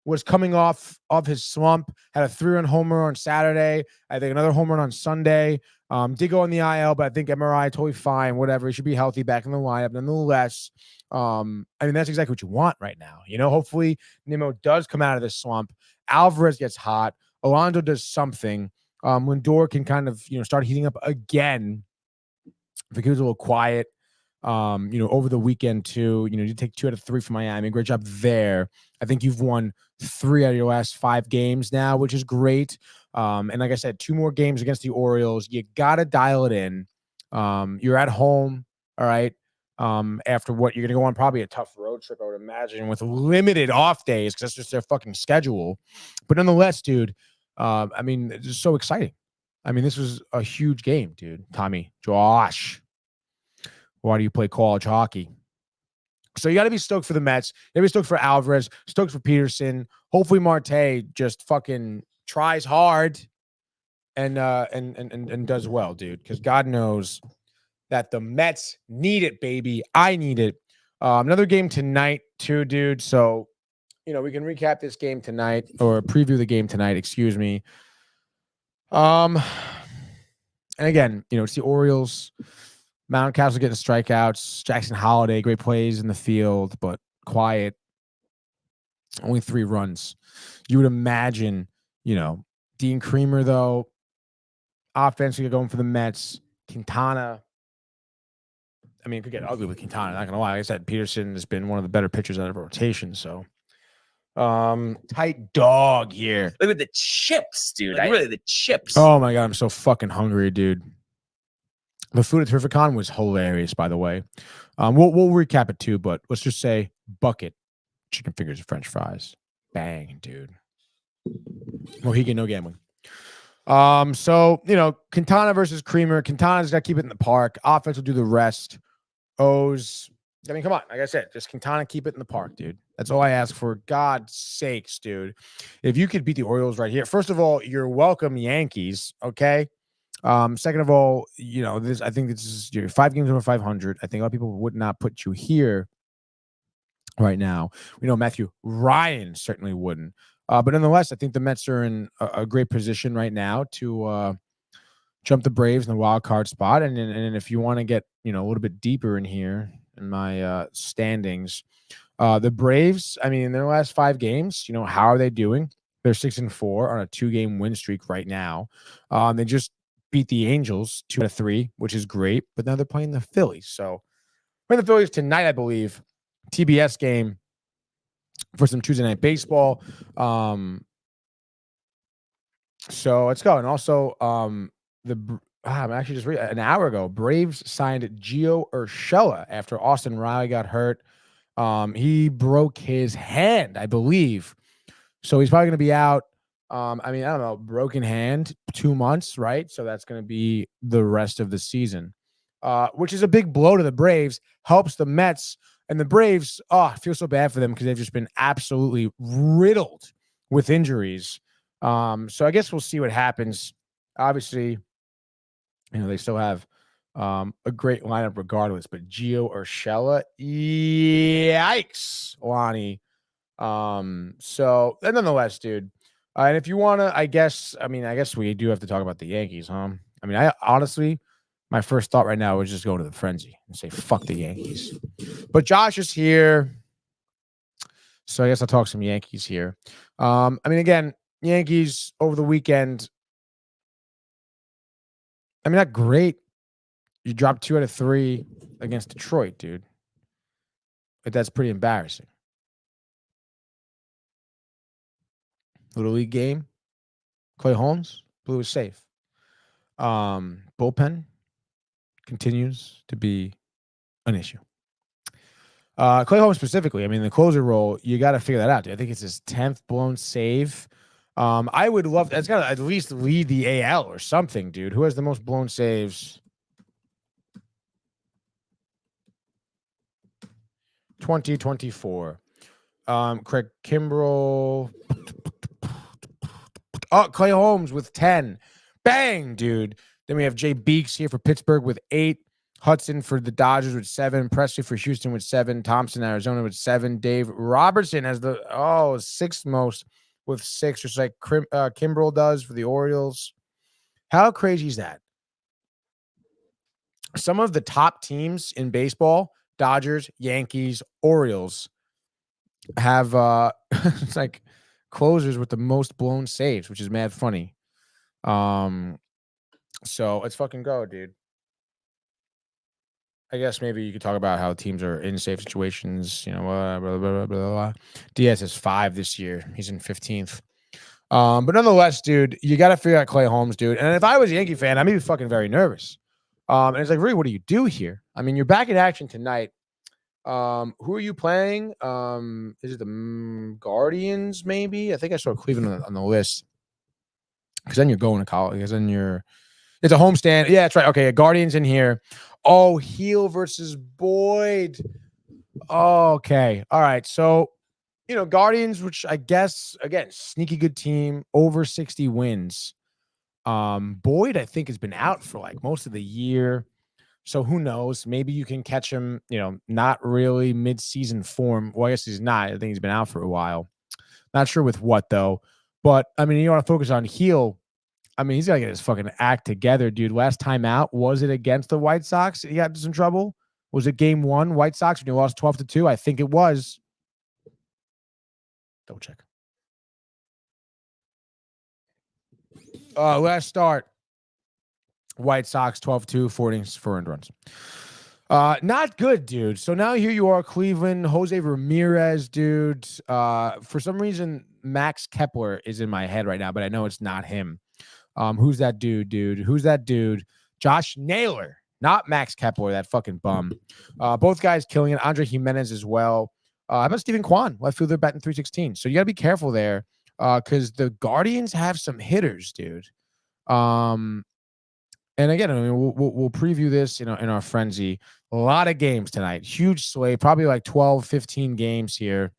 was coming off of his slump, had a 3-run homer on Saturday. I think another home run on Sunday. Did go on the IL, but I think MRI totally fine. Whatever, he should be healthy back in the lineup. Nonetheless, I mean, that's exactly what you want right now. You know, hopefully Nimmo does come out of this slump. Alvarez gets hot. Alonso does something. Lindor can kind of, you know, start heating up again. I think he was a little quiet. You know, over the weekend too. You know, you take 2 out of 3 from Miami. Great job there. I think you've won 3 out of your last 5 games now, which is great. And like I said, 2 more games against the Orioles. You gotta dial it in. You're at home, all right. After what you're gonna go on probably a tough road trip, I would imagine, with limited off days because that's just their fucking schedule. But nonetheless, dude, I mean, it's just so exciting. I mean, this was a huge game, dude. Tommy, Josh, why do you play college hockey? So you got to be stoked for the Mets. You got to be stoked for Alvarez, stoked for Peterson. Hopefully Marte just fucking tries hard and does well, dude, because God knows that the Mets need it, baby. I need it. Another game tonight too, dude. So, you know, we can recap this game tonight or preview the game tonight, excuse me. And again, you know, it's the Orioles. Mountcastle getting strikeouts. Jackson Holiday, great plays in the field, but quiet. Only 3 runs. You would imagine, you know, Dean Creamer, though, offensively going for the Mets. Quintana. I mean, it could get ugly with Quintana. Not going to lie. Like I said, Peterson has been one of the better pitchers out of rotation. So, Tight dog here. Look at the chips, dude. Like, really, the chips. Oh my god, I'm so fucking hungry, dude. The food at Terrificon was hilarious, by the way. We'll recap it too, but let's just say bucket, chicken fingers, and French fries. Bang, dude. Mohegan, no gambling. So Quintana versus Creamer. Quintana's got to keep it in the park. Offense will do the rest. O's. I mean, come on. Like I said, just Quintana, keep it in the park, dude. That's all I ask for. God's sakes, dude. If you could beat the Orioles right here, first of all, you're welcome, Yankees. Okay. Second of all, I think this is your 5 games over 500. I think a lot of people would not put you here right now. We know Matthew Ryan certainly wouldn't. But nonetheless, I think the Mets are in a great position right now to jump the Braves in the wild card spot. And if you want to get a little bit deeper in here in my standings, the Braves, I mean, in their last 5 games, how are they doing? They're 6-4 on a 2-game win streak right now. They just beat the Angels 2 out of 3, which is great. But now they're playing the Phillies. So playing the Phillies tonight, I believe. TBS game for some Tuesday night baseball. So let's go. And also, I'm actually just an hour ago, Braves signed Gio Urshela after Austin Riley got hurt. He broke his hand, I believe. So he's probably going to be out. I don't know, broken hand, 2 months, right? So that's going to be the rest of the season, which is a big blow to the Braves, helps the Mets. And the Braves, I feel so bad for them because they've just been absolutely riddled with injuries. So I guess we'll see what happens. Obviously, they still have a great lineup regardless. But Gio Urshela, yikes, Lonnie. So nonetheless, dude. And if you want to, I guess we do have to talk about the Yankees, huh? I mean, honestly, my first thought right now is just go to the frenzy and say, fuck the Yankees. But Josh is here. So I guess I'll talk some Yankees here. Again, Yankees over the weekend. Not great. You dropped 2 out of 3 against Detroit, dude. But that's pretty embarrassing. Little league game. Clay Holmes blew his safe. Bullpen continues to be an issue. Clay Holmes specifically, the closer role, you got to figure that out, dude. I think it's his 10th blown save. I would love that's got to at least lead the AL or something, dude. Who has the most blown saves? 2024. Craig Kimbrell. Clay Holmes with 10. Bang, dude. Then we have Jay Beeks here for Pittsburgh with 8. Hudson for the Dodgers with 7. Presley for Houston with 7. Thompson, Arizona with 7. Dave Robertson has the 6th most with 6, just like Kimbrell does for the Orioles. How crazy is that? Some of the top teams in baseball, Dodgers, Yankees, Orioles, have it's like closers with the most blown saves, which is mad funny. So let's fucking go, dude. I guess maybe you could talk about how teams are in safe situations. Blah, blah, blah, blah, blah. Diaz is 5 this year. He's in 15th. But nonetheless, dude, you got to figure out Clay Holmes, dude. And if I was a Yankee fan, I'd be fucking very nervous. And it's like, really, what do you do here? You're back in action tonight. Who are you playing? Is it the Guardians? Maybe. I think I saw Cleveland on the list. Because then you're going to college. Because then it's a homestand. Yeah, that's right. Okay, Guardians in here. Oh, Heel versus Boyd. Okay. All right. So, Guardians, which I guess, again, sneaky good team, over 60 wins. Boyd, I think, has been out for like most of the year. So who knows? Maybe you can catch him, not really mid-season form. Well, I guess he's not. I think he's been out for a while. Not sure with what, though. But, you want to focus on Heel. He's got to get his fucking act together, dude. Last time out, was it against the White Sox? He got into some trouble? Was it game 1, White Sox, when you lost 12-2? I think it was. Double check. Last start, White Sox 12-2, 4 innings, 4 earned runs. Not good, dude. So now here you are, Cleveland, Jose Ramirez, dude. For some reason, Max Kepler is in my head right now, but I know it's not him. Who's that dude? Who's that dude? Josh Naylor, not Max Kepler, that fucking bum. Both guys killing it. Andre Jimenez as well. How about Stephen Kwan, left fielder, batting 316. So you got to be careful there, because the Guardians have some hitters, dude. And again, I mean, we'll preview this, in our frenzy. A lot of games tonight. Huge slate, probably like 12, 15 games here.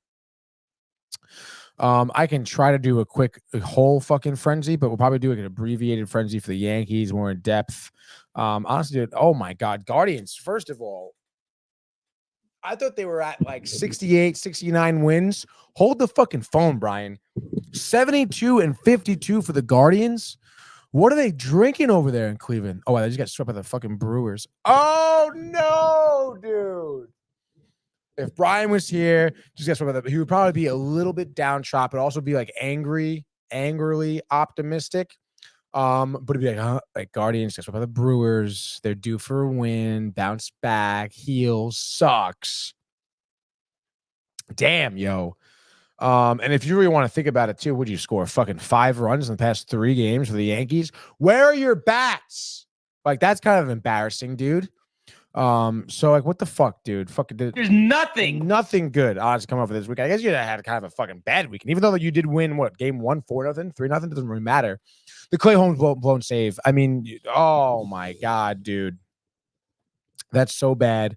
I can try to do a whole fucking frenzy, but we'll probably do an abbreviated frenzy for the Yankees, more in depth. Honestly, dude, oh my God. Guardians, first of all, I thought they were at like 68, 69 wins. Hold the fucking phone, Brian. 72 and 52 for the Guardians. What are they drinking over there in Cleveland? Oh, they just got swept by the fucking Brewers. Oh, no, dude. If Brian was here, just got swept by he would probably be a little bit downtrodden, but also be like angrily optimistic. But it'd be like Guardians got swept by the Brewers. They're due for a win, bounce back, heel, sucks. Damn, yo. And if you really want to think about it too, would you score fucking 5 runs in the past 3 games for the Yankees? Where are your bats? Like, that's kind of embarrassing, dude. So like, what the fuck, dude? Fucking, There's nothing good odds come up for this week. I guess you had kind of a fucking bad week, and even though you did win, game 1, 4-0, 3-0, doesn't really matter. The Clay Holmes blown save. I mean, oh my God, dude, that's so bad.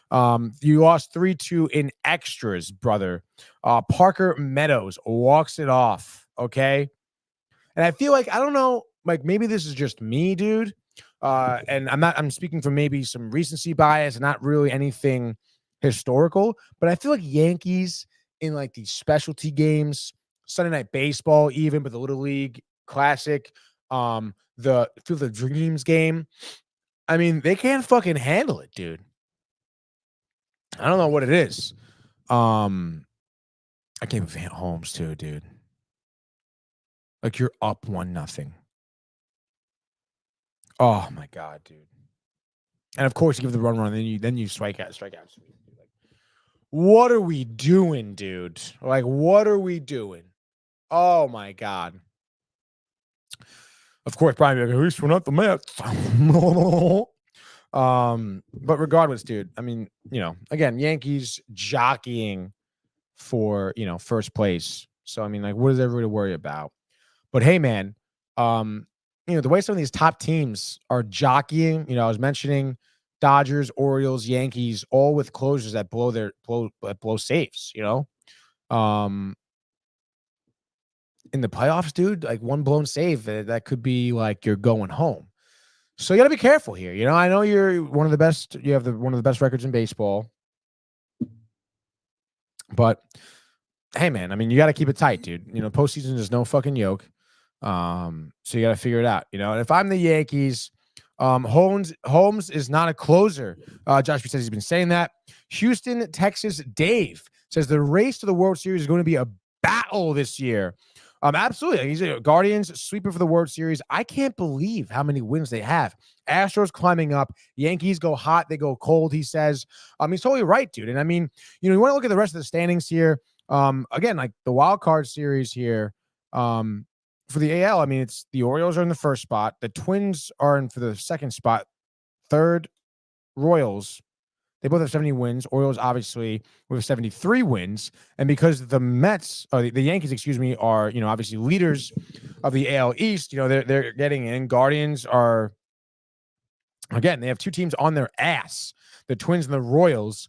You lost 3-2 in extras, brother. Parker Meadows walks it off. Okay. And I feel like, I don't know, like maybe this is just me, dude. And I'm speaking from maybe some recency bias and not really anything historical, but I feel like Yankees in like these specialty games, Sunday Night Baseball, even, but the Little League Classic, the Field of Dreams game. I mean, they can't fucking handle it, dude. I don't know what it is. I can't believe Holmes too, dude. Like, you're up 1-0. Oh my God, dude. And of course you give the run, then you strike out. Like, what are we doing, dude? Like, what are we doing? Oh my God. Of course, Brian, at least we're not the Mets. But regardless, dude, I mean, again, Yankees jockeying for, first place. So, I mean, like, what is everybody to worry about? But hey, man, the way some of these top teams are jockeying, I was mentioning Dodgers, Orioles, Yankees, all with closers that blow saves, in the playoffs, dude, like one blown save, that could be like you're going home. So you got to be careful here. I know you're one of the best. You have one of the best records in baseball. But hey, man, I mean, you got to keep it tight, dude. Postseason is no fucking yoke. So you got to figure it out. And if I'm the Yankees, Holmes is not a closer. Josh says he's been saying that. Houston, Texas, Dave says the race to the World Series is going to be a battle this year. Absolutely. He's a Guardians sweeper for the World Series. I can't believe how many wins they have. Astros climbing up. Yankees go hot. They go cold, he says. He's totally right, dude. And I mean, you want to look at the rest of the standings here. Again, like the wild card series here. For the AL, I mean, it's the Orioles are in the first spot. The Twins are in for the second spot. Third, Royals. They both have 70 wins. Orioles, obviously, with 73 wins. And because the Yankees, are, obviously leaders of the AL East, they're getting in. Guardians are, again, they have 2 teams on their ass. The Twins and the Royals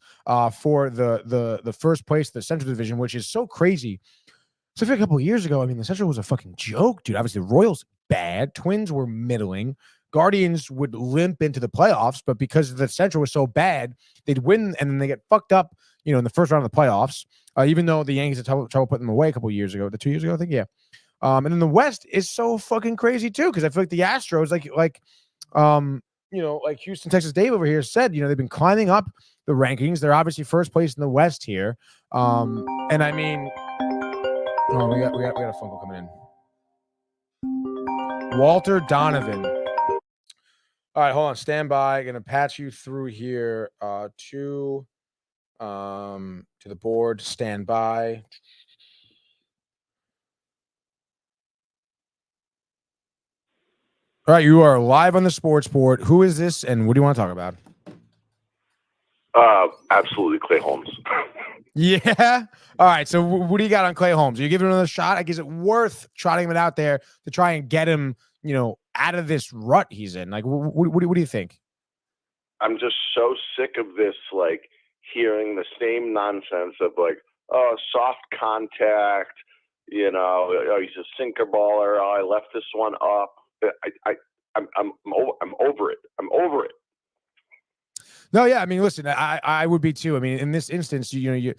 for the first place of the Central Division, which is so crazy. So a couple of years ago, I mean, the Central was a fucking joke, dude. Obviously, the Royals bad. Twins were middling. Guardians would limp into the playoffs, but because the Central was so bad, they'd win, and then they get fucked up, in the first round of the playoffs, even though the Yankees had trouble putting them away a couple of years ago. 2 years ago, I think, yeah. And then the West is so fucking crazy, too, because I feel like the Astros, like Houston, Texas Dave over here said, they've been climbing up the rankings. They're obviously first place in the West here. And I mean... Oh, we got a phone call coming in. Walter Donovan. All right, hold on. Stand by. Gonna patch you through here to the board. Stand by. All right, you are live on the sports board. Who is this, and what do you want to talk about? Absolutely, Clay Holmes. Yeah. All right. So what do you got on Clay Holmes? Are you giving him another shot? Like, is it worth trotting him out there to try and get him, out of this rut he's in? Like, what do you think? I'm just so sick of this, like, hearing the same nonsense of, like, soft contact, he's a sinker baller. Oh, I left this one up. I'm over it. I'm over it. No, yeah. I mean, listen, I would be too. I mean, in this instance, you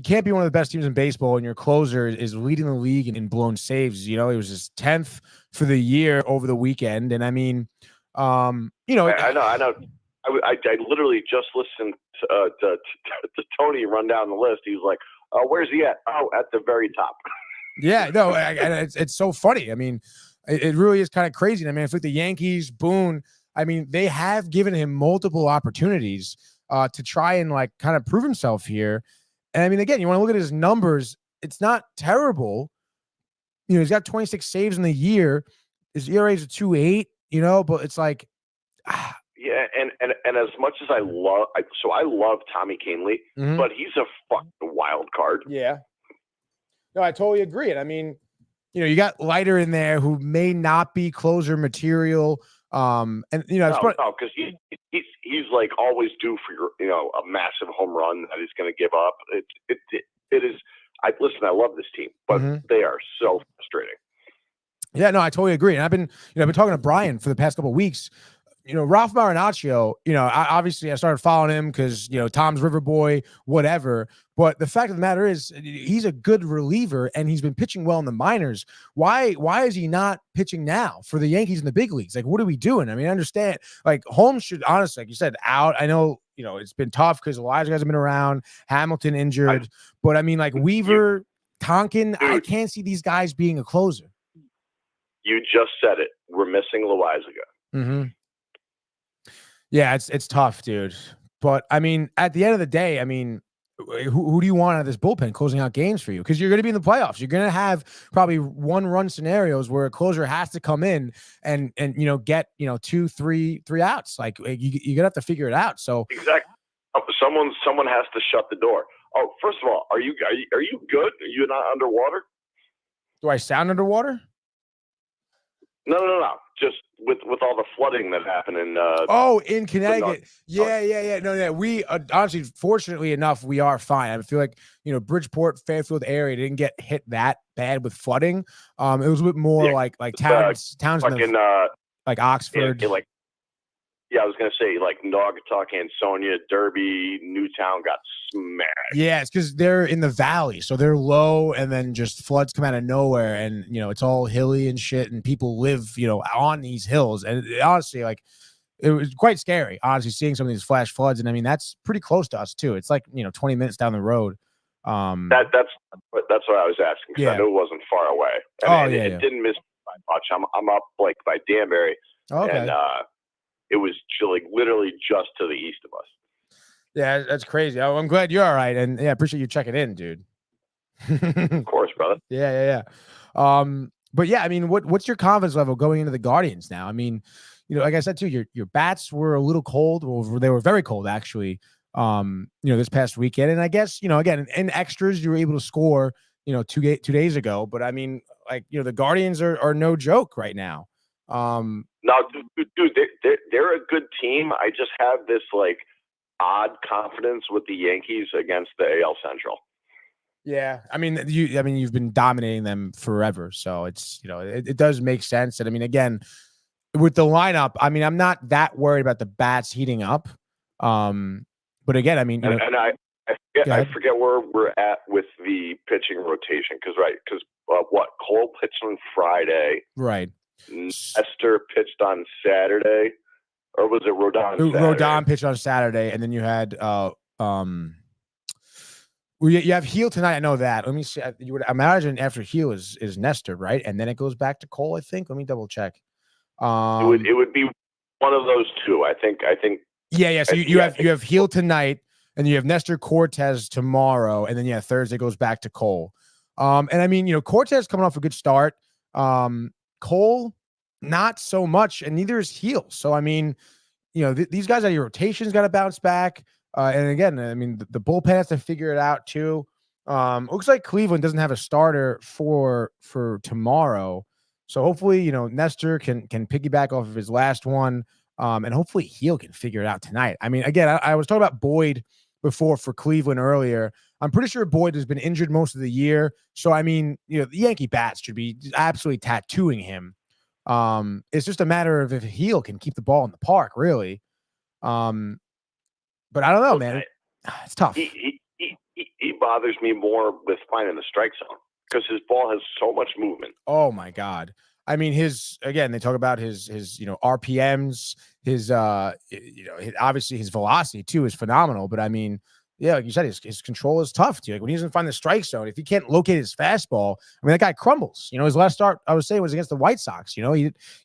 can't be one of the best teams in baseball, and your closer is leading the league in blown saves. It was his 10th for the year over the weekend, and I mean, I know. I literally just listened to Tony run down the list. He was like, "Where's he at? Oh, at the very top." Yeah, no, it's so funny. I mean, it really is kind of crazy. I mean, if with the Yankees, Boone, I mean, they have given him multiple opportunities to try and like kind of prove himself here. And I mean, again, you want to look at his numbers. It's not terrible. He's got 26 saves in the year. His ERA is a 2.8. But it's like, yeah, and as much as I love Tommy Kahnle, but he's a fucking wild card. Yeah. No, I totally agree. And I mean, you got Leiter in there who may not be closer material. No, because he's like always due for a massive home run that he's going to give up. It is. I love this team, but they are so frustrating. Yeah, no, I totally agree. And I've been talking to Brian for the past couple of weeks. Ralph Marinaccio, I started following him because, Tom's River Boy, whatever. But the fact of the matter is he's a good reliever and he's been pitching well in the minors. Why is he not pitching now for the Yankees in the big leagues? Like, what are we doing? I mean, I understand. Like, Holmes should, honestly, like you said, out. I know, it's been tough because a lot of guys have been around. Hamilton injured. But, I mean, like Weaver, Tonkin, I can't see these guys being a closer. You just said it. We're missing Loizaga. Mm-hmm. Yeah, it's tough, dude. But I mean, at the end of the day, I mean, who do you want out of this bullpen closing out games for you? Because you're going to be in the playoffs. You're going to have probably one-run scenarios where a closer has to come in and get 2, 3 outs. Like you're gonna have to figure it out. So exactly, someone has to shut the door. Oh, first of all, are you good? Are you not underwater? Do I sound underwater? No. Just with all the flooding that happened in in Connecticut. Yeah. No. We honestly, fortunately enough, we are fine. I feel like Bridgeport, Fairfield area didn't get hit that bad with flooding. It was a bit more like towns in like Oxford. I was gonna say like Naugatuck, Ansonia, Derby, Newtown got smashed. Yeah, it's because they're in the valley, so they're low, and then just floods come out of nowhere, and it's all hilly and shit, and people live on these hills, and honestly, like it was quite scary. Honestly, seeing some of these flash floods, and I mean that's pretty close to us too. It's like 20 minutes down the road. That's what I was asking because I knew it wasn't far away. It didn't miss by much. I'm up like by Danbury, and it was literally just to the east of us. Yeah, that's crazy. I'm glad you're all right, and I appreciate you checking in, dude. Of course, brother. Yeah. But yeah, I mean, what's your confidence level going into the Guardians now? I mean, like I said too, your bats were a little cold. Well, they were very cold actually. This past weekend, and I guess again in extras you were able to score 2 days ago. But I mean, like the Guardians are no joke right now. No, dude, they're a good team. I just have this like odd confidence with the Yankees against the AL Central. Yeah, I mean, you've been dominating them forever, so it's it does make sense. And I mean, again, with the lineup, I mean, I'm not that worried about the bats heating up. But again, I mean, I forget where we're at with the pitching rotation because Cole pitched on Friday, right? Nestor pitched on Saturday, or was it Rodon? Rodon pitched on Saturday, and then you had you have Heel tonight. I know that. Let me see. You would imagine after Heel is Nestor, right? And then it goes back to Cole. I think. Let me double check. It would be One of those two. I think. Yeah. So you have Heel tonight, and you have Nestor Cortez tomorrow, and then Thursday goes back to Cole. And I mean, Cortez coming off a good start. Cole, not so much, and neither is Heel. So I mean, these guys out of your rotation's got to bounce back. And again, I mean, the bullpen has to figure it out too. Looks like Cleveland doesn't have a starter for tomorrow. So hopefully, Nestor can piggyback off of his last one. And hopefully Heel can figure it out tonight. I mean, again, I was talking about Boyd before for Cleveland earlier. I'm pretty sure Boyd has been injured most of the year. So, I mean, the Yankee bats should be absolutely tattooing him. It's just a matter of if Heel can keep the ball in the park, really. But I don't know, man. It's tough. He bothers me more with finding the strike zone because his ball has so much movement. Oh my God. I mean, they talk about his RPMs, his obviously his velocity too is phenomenal. But I mean, yeah, like you said, his control is tough too. Like when he doesn't find the strike zone, if he can't locate his fastball, I mean, that guy crumbles. His last start, I was saying, was against the White Sox. He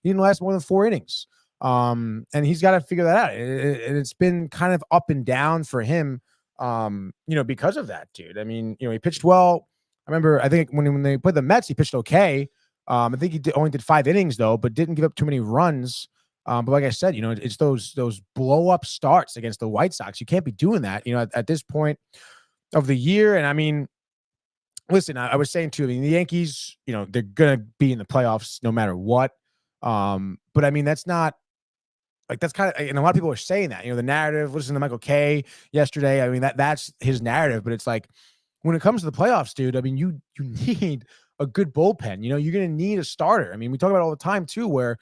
didn't last more than 4 innings. And he's got to figure that out. And it's been kind of up and down for him, because of that, dude. I mean, he pitched well. I think when they played the Mets, he pitched okay. I think he only did 5 innings though, but didn't give up too many runs. But like I said, it's those blow up starts against the White Sox. You can't be doing that, at this point of the year. And I mean, listen, I was saying too, I mean, the Yankees, they're going to be in the playoffs no matter what. But I mean, that's not like, that's kind of, and a lot of people are saying that, the narrative, listen to Michael Kay yesterday. I mean, that's his narrative, but it's like, when it comes to the playoffs, dude, I mean, you need a good bullpen. You're going to need a starter. I mean, we talk about it all the time too, where,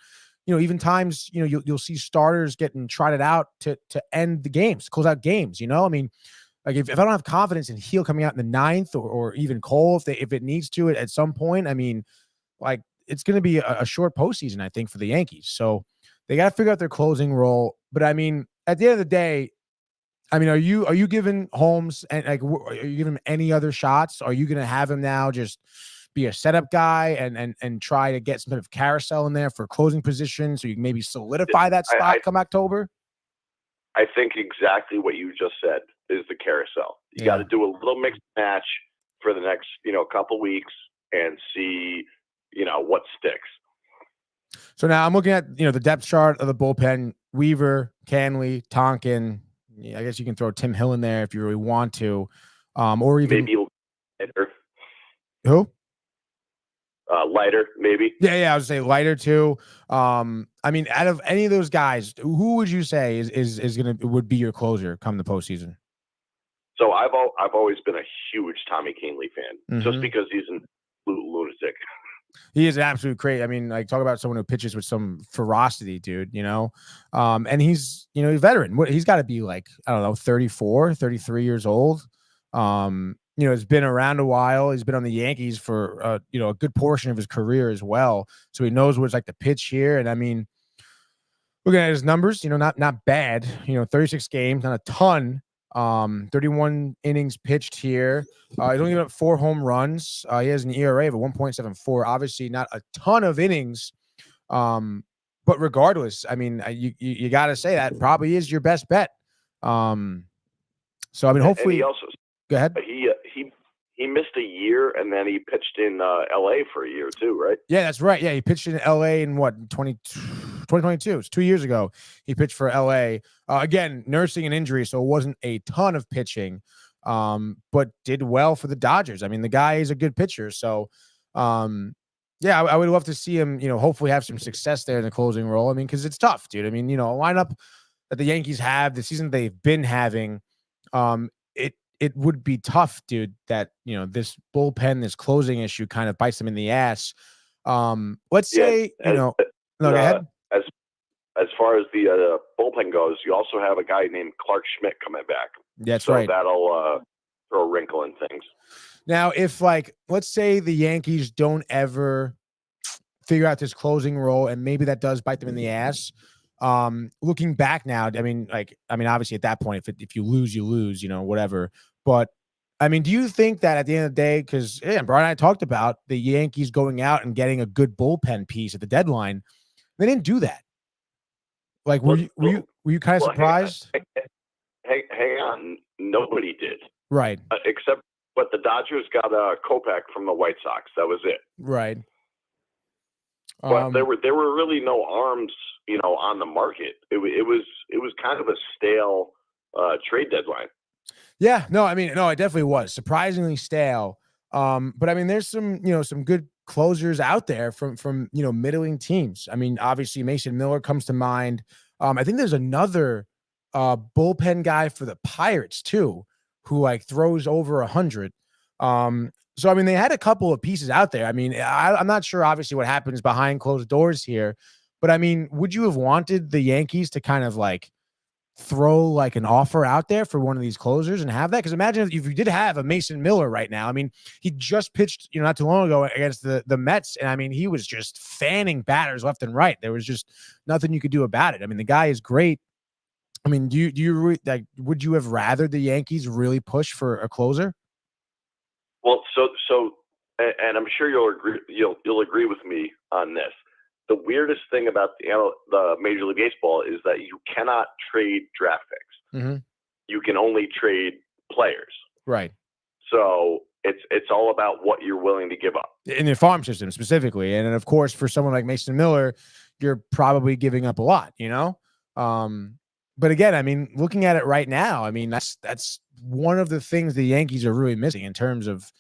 even times, you'll see starters getting trotted out to end the games, close out games. I mean, like if I don't have confidence in Heel coming out in the 9th or even Cole, if it needs to at some point, I mean, like it's going to be a short postseason, I think, for the Yankees. So they got to figure out their closing role. But I mean, at the end of the day, I mean, are you giving Holmes and are you giving him any other shots? Are you going to have him now just be a setup guy and try to get some sort of carousel in there for closing position so you can maybe solidify that spot come October? I think exactly what you just said is the carousel. You got to do a little mix match for the next, couple weeks and see, what sticks. So now I'm looking at, the depth chart of the bullpen: Weaver, Canley, Tonkin. Yeah, I guess you can throw Tim Hill in there if you really want to, or even maybe Leiter. Who? Leiter, maybe. Yeah, I would say Leiter too. I mean, out of any of those guys, who would you say would be your closer come the postseason? So I've always been a huge Tommy Canley fan, just because he's an absolute lunatic. He is absolute crazy. I mean, like, talk about someone who pitches with some ferocity, dude, and he's, a veteran. He's got to be like, I don't know, 34, 33 years old. Has been around a while. He's been on the Yankees for, a good portion of his career as well. So he knows what it's like to pitch here. And I mean, looking at his numbers, not bad, 36 games, not a ton. 31 innings pitched here. He's only given up 4 home runs. He has an ERA of a 1.74. Obviously, not a ton of innings. But regardless, I mean, you got to say that probably is your best bet. So I mean, hopefully. And he also, go ahead. He missed a year, and then he pitched in L.A. for a year too, right? Yeah, that's right. Yeah, he pitched in L.A. in 2022. It's 2 years ago. He pitched for L.A. Again, nursing an injury, so it wasn't a ton of pitching, but did well for the Dodgers. I mean, the guy is a good pitcher. So, yeah, I would love to see him, hopefully have some success there in the closing role. I mean, because it's tough, dude. I mean, a lineup that the Yankees have, the season they've been having, it would be tough, dude, that, this bullpen, this closing issue kind of bites them in the ass. Let's say, no, go ahead. As far as the bullpen goes, you also have a guy named Clark Schmidt coming back. That's so right. That'll throw a wrinkle in things. Now, if let's say the Yankees don't ever figure out this closing role, and maybe that does bite them in the ass. Looking back now, I mean, obviously at that point, if you lose, you lose, whatever. But I mean, do you think that at the end of the day, because Brian and I talked about the Yankees going out and getting a good bullpen piece at the deadline, they didn't do that. Like, were you kind of Well, surprised? hang on. Nobody did, Right. except but the Dodgers got Kopech from the White Sox. That was it. Right. But there were really no arms, on the market. It was kind of a stale trade deadline. Yeah, no, I mean, no, it definitely was surprisingly stale. But I mean, there's some good closers out there from middling teams. I mean, obviously Mason Miller comes to mind. I think there's another bullpen guy for the Pirates too, who like throws over 100. So I mean, they had a couple of pieces out there. I mean, I'm not sure obviously what happens behind closed doors here, but I mean, would you have wanted the Yankees to kind of like throw like an offer out there for one of these closers and have that? Because imagine if you did have a Mason Miller right now. I mean, he just pitched, not too long ago against the Mets, and I mean, he was just fanning batters left and right. There was just nothing you could do about it. I mean, the guy is great. I mean, do you like? Would you have rather the Yankees really push for a closer? Well, and I'm sure you'll agree with me on this. The weirdest thing about the Major League Baseball is that you cannot trade draft picks. Mm-hmm. You can only trade players. Right. So it's all about what you're willing to give up In the farm system specifically. And then of course, for someone like Mason Miller, you're probably giving up a lot, But again, I mean, looking at it right now, I mean, that's one of the things the Yankees are really missing in terms of,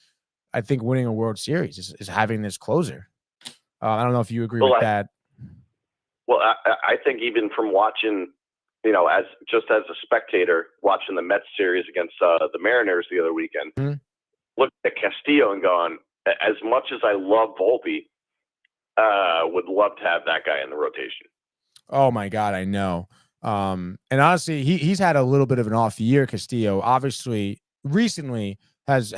I think, winning a World Series is having this closer. I don't know if you agree with that. Well, I think even from watching, as a spectator watching the Mets series against the Mariners the other weekend, look at Castillo and going, as much as I love Volpe, would love to have that guy in the rotation. Oh my God, I know. And honestly, he's had a little bit of an off year. Castillo, obviously, recently has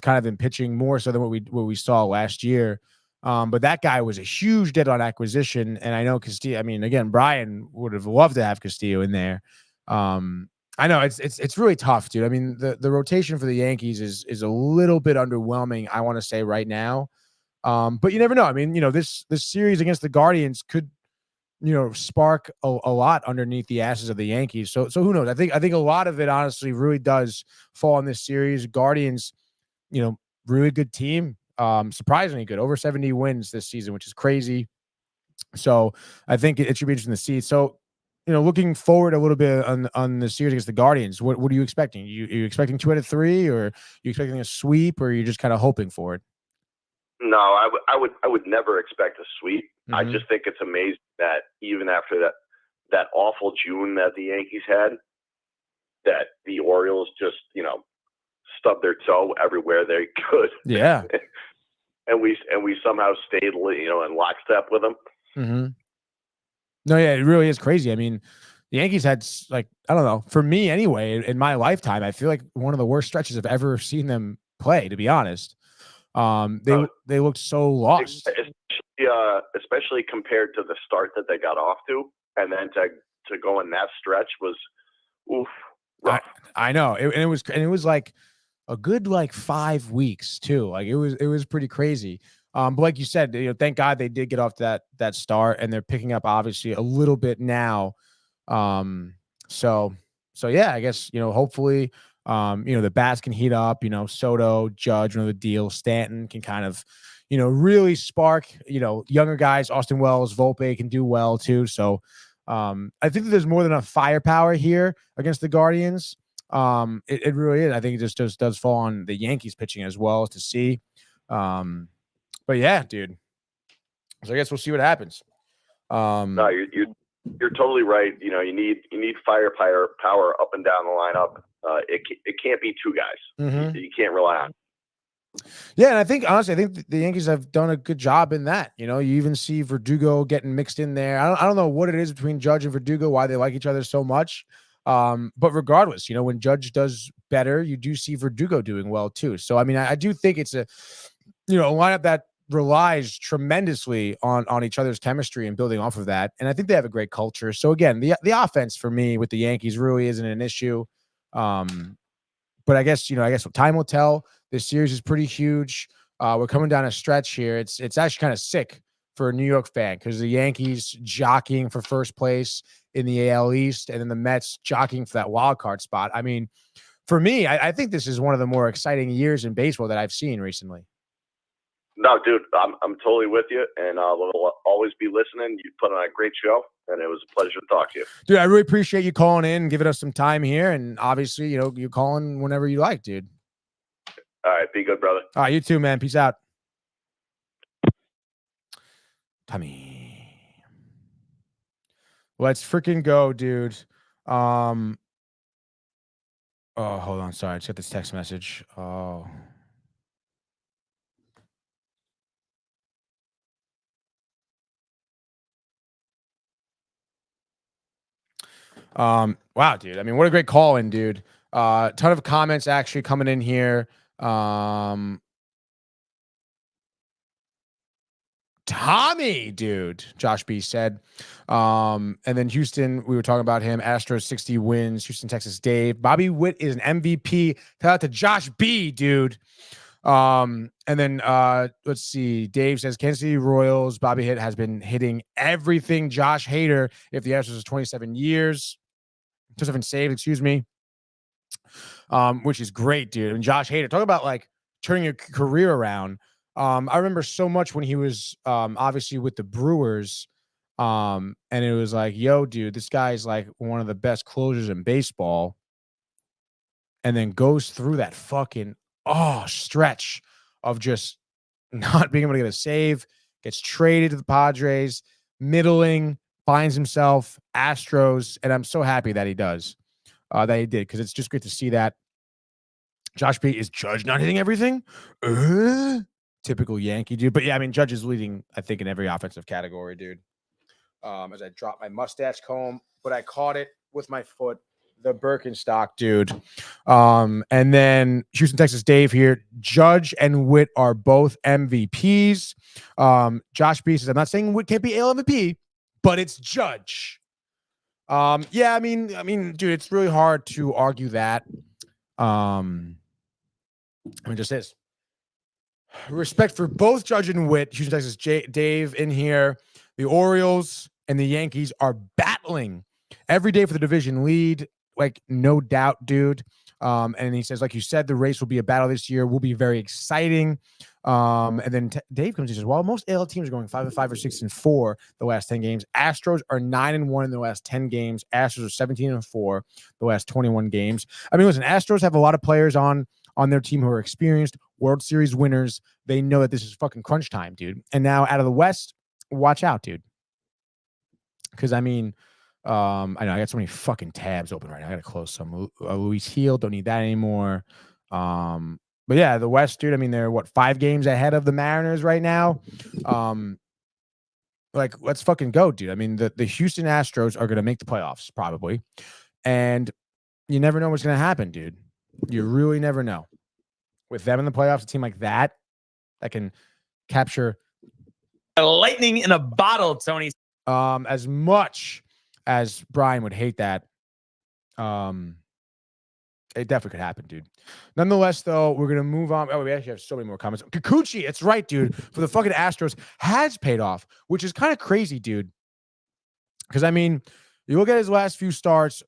kind of been pitching more so than what we saw last year. But that guy was a huge deadline acquisition, and I know Castillo. I mean, again, Brian would have loved to have Castillo in there. I know it's really tough, dude. I mean, the rotation for the Yankees is a little bit underwhelming, I want to say right now. But you never know. I mean, this series against the Guardians could, spark a lot underneath the asses of the Yankees. So who knows? I think a lot of it honestly really does fall on this series. Guardians, really good team. Surprisingly good, over 70 wins this season, which is crazy. So I think it should be interesting to see. So, looking forward a little bit on the series against the Guardians, what are you expecting? You expecting 2 out of 3, or you expecting a sweep, or are you just kind of hoping for it? No, I would never expect a sweep. Mm-hmm. I just think it's amazing that even after that awful June that the Yankees had, that the Orioles just, stubbed their toe everywhere they could. Yeah. and we somehow stayed, in lockstep with them. Mm-hmm. No, yeah, it really is crazy. I mean, the Yankees had, like, I don't know, for me anyway, in my lifetime, I feel like one of the worst stretches I've ever seen them play, to be honest. They looked so lost. Especially compared to the start that they got off to, and then to go in that stretch was oof. Rough. I know. It was like a good 5 weeks too. Like it was pretty crazy. But like you said, thank God they did get off that start, and they're picking up obviously a little bit now. So yeah, I guess, hopefully, the bats can heat up, Soto, Judge, the deal, Stanton can kind of, really spark, younger guys, Austin Wells, Volpe can do well too. So, I think that there's more than enough firepower here against the Guardians. It really is. I think it just does fall on the Yankees pitching as well to see. But yeah, dude. So I guess we'll see what happens. No, you're totally right. You need firepower up and down the lineup. It can't be two guys. Mm-hmm. You can't rely on. Yeah, and I think honestly, the Yankees have done a good job in that. You even see Verdugo getting mixed in there. I don't know what it is between Judge and Verdugo, why they like each other so much. But regardless, when Judge does better, you do see Verdugo doing well too. So I mean, I do think it's a lineup that relies tremendously on each other's chemistry and building off of that. And I think they have a great culture. So again, the offense for me with the Yankees really isn't an issue. But I guess time will tell. This series is pretty huge. We're coming down a stretch here. It's actually kind of sick. for a New York fan because the Yankees jockeying for first place in the AL East and then the Mets jockeying for that wild card spot. I mean, for me, I think this is one of the more exciting years in baseball that I've seen recently. No, dude, I'm totally with you, and we'll always be listening. You put on a great show, and it was a pleasure to talk to you. Dude, I really appreciate you calling in and giving us some time here, and obviously, you know, you're calling whenever you like, dude. All right, be good, brother. All right, you too, man. Peace out. Tommy. Let's freaking go, dude. Oh, hold on. Sorry, I just got this text message. Oh. Wow, dude. I mean, what a great call in, dude. Ton of comments actually coming in here. Tommy, dude, Josh B said. And then Houston, we were talking about him. Astros 60 wins. Houston, Texas, Dave. Bobby Witt is an MVP. Shout out to Josh B, dude. And then let's see. Dave says Kansas City Royals. Bobby Hitt has been hitting everything. Josh Hader, if the Astros is 27 years. 27 saved, excuse me. Which is great, dude. And Josh Hader, talk about like turning your career around. I remember so much when he was obviously with the Brewers. And it was like, yo, dude, this guy's like one of the best closers in baseball. And then goes through that fucking stretch of just not being able to get a save, gets traded to the Padres, middling, finds himself Astros, and I'm so happy that he does, that he did, because it's just great to see that. Josh B, is Judge not hitting everything? Typical Yankee, dude. But yeah, I mean, Judge is leading, I think, in every offensive category, dude. As I dropped my mustache comb, but I caught it with my foot. The Birkenstock, dude. And then Houston, Texas, Dave here. Judge and Witt are both MVPs. Josh B says, I'm not saying Witt can't be AL MVP, but it's Judge. Yeah, I mean, dude, it's really hard to argue that. I mean, just is. Respect for both Judge and Witt. Houston, Texas, Dave in here. The Orioles and the Yankees are battling every day for the division lead. Like, no doubt, dude. And he says, like you said, the race will be a battle this year. Will be very exciting. And then Dave comes and says, well, most AL teams are going 5-5 or 6-4 the last 10 games. Astros are 9-1 in the last 10 games. Astros are 17-4 the last 21 games. I mean, listen, Astros have a lot of players on their team who are experienced World Series winners. They know that this is fucking crunch time, dude. And now out of the West, watch out, dude. Because, I mean, I know I got so many fucking tabs open right now. I got to close some. Luis Heel, don't need that anymore. But yeah, the West, dude, I mean, they're 5 games ahead of the Mariners right now. Like, let's fucking go, dude. I mean, the Houston Astros are going to make the playoffs probably. And you never know what's going to happen, dude. You really never know. With them in the playoffs, a team like that can capture lightning in a bottle, Tony. As much as Brian would hate that, it definitely could happen, dude. Nonetheless, though, we're going to move on. Oh, we actually have so many more comments. Kikuchi, it's right, dude, for the fucking Astros has paid off, which is kind of crazy, dude. Because, I mean, you look at his last few starts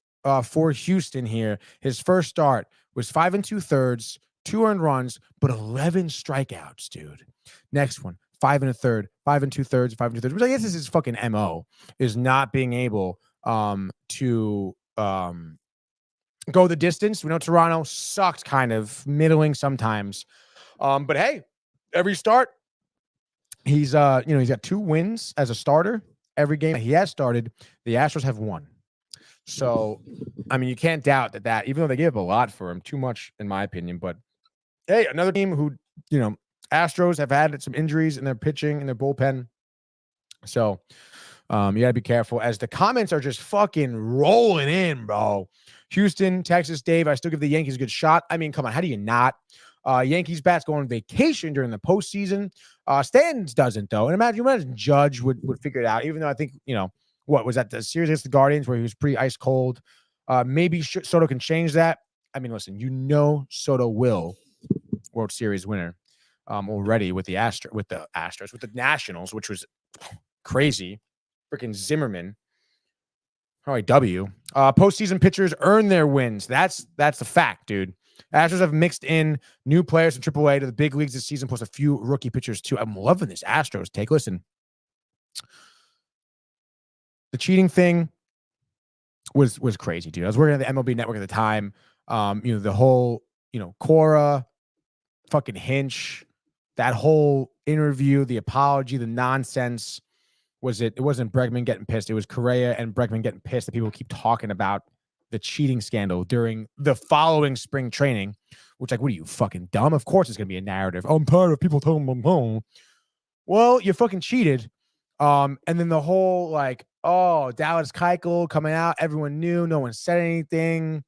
for Houston here. His first start was 5 2/3, 2 earned runs, but 11 strikeouts, dude. Next one, 5 1/3, 5 2/3, 5 2/3, which I guess is his fucking MO, is not being able to go the distance. We know Toronto sucked, kind of middling sometimes. But hey, every start, he's he's got 2 wins as a starter. Every game he has started, the Astros have won. So, I mean, you can't doubt that even though they give a lot for him, too much in my opinion. But hey, another team who, Astros have had some injuries in their pitching, in their bullpen. So, you got to be careful as the comments are just fucking rolling in, bro. Houston, Texas, Dave, I still give the Yankees a good shot. I mean, come on, how do you not? Yankees bats go on vacation during the postseason. Stanton doesn't, though. And imagine Judge would figure it out, even though I think, what was that, the series against the Guardians where he was pretty ice cold? Maybe Soto can change that. I mean, listen, Soto will World Series winner already with the Nationals, which was Crazy. Freaking Zimmerman. All right, W. Postseason pitchers earn their wins. That's a fact, dude. Astros have mixed in new players from AAA to the big leagues this season, plus a few rookie pitchers, too. I'm loving this Astros take. Listen, the cheating thing was crazy, dude. I was working at the MLB Network at the time. The whole, Cora, fucking Hinch, that whole interview, the apology, the nonsense. It wasn't Bregman getting pissed. It was Correa and Bregman getting pissed that people keep talking about the cheating scandal during the following spring training, which, like, what are you, fucking dumb? Of course it's going to be a narrative. Oh, I'm tired of people telling them home. Well, you fucking cheated. And then the whole, Dallas Keuchel coming out. Everyone knew. No one said anything.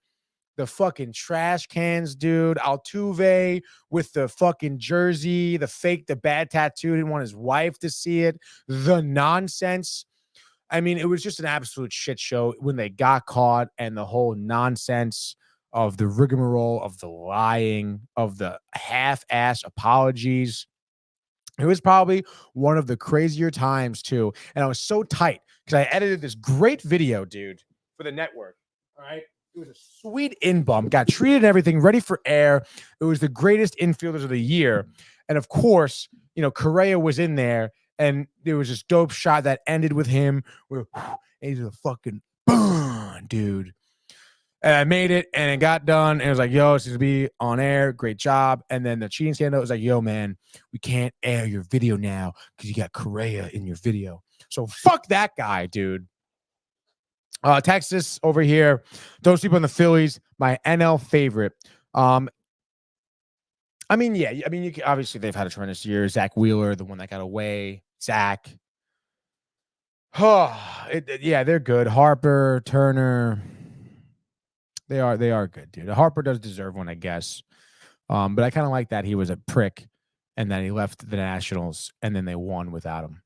The fucking trash cans, dude. Altuve with the fucking jersey, the bad tattoo. Didn't want his wife to see it. The nonsense. I mean, it was just an absolute shit show when they got caught, and the whole nonsense of the rigmarole, of the lying, of the half-ass apologies. It was probably one of the crazier times, too. And I was so tight because I edited this great video, dude, for the network. All right. It was a sweet in-bump, got treated and everything, ready for air. It was the greatest infielders of the year. And of course, Correa was in there, and there was this dope shot that ended with him where he's a fucking boom, dude. And I made it, and it got done, and it was like, yo, it's going to be on air. Great job. And then the cheating scandal was like, yo, man, we can't air your video now because you got Correa in your video. So fuck that guy, dude. Texas over here. Don't sleep on the Phillies. My NL favorite. You obviously they've had a tremendous year. Zach Wheeler, the one that got away. Zach. They're good. Harper, Turner. They are good, dude. Harper does deserve one, I guess. But I kind of like that he was a prick and then he left the Nationals and then they won without him.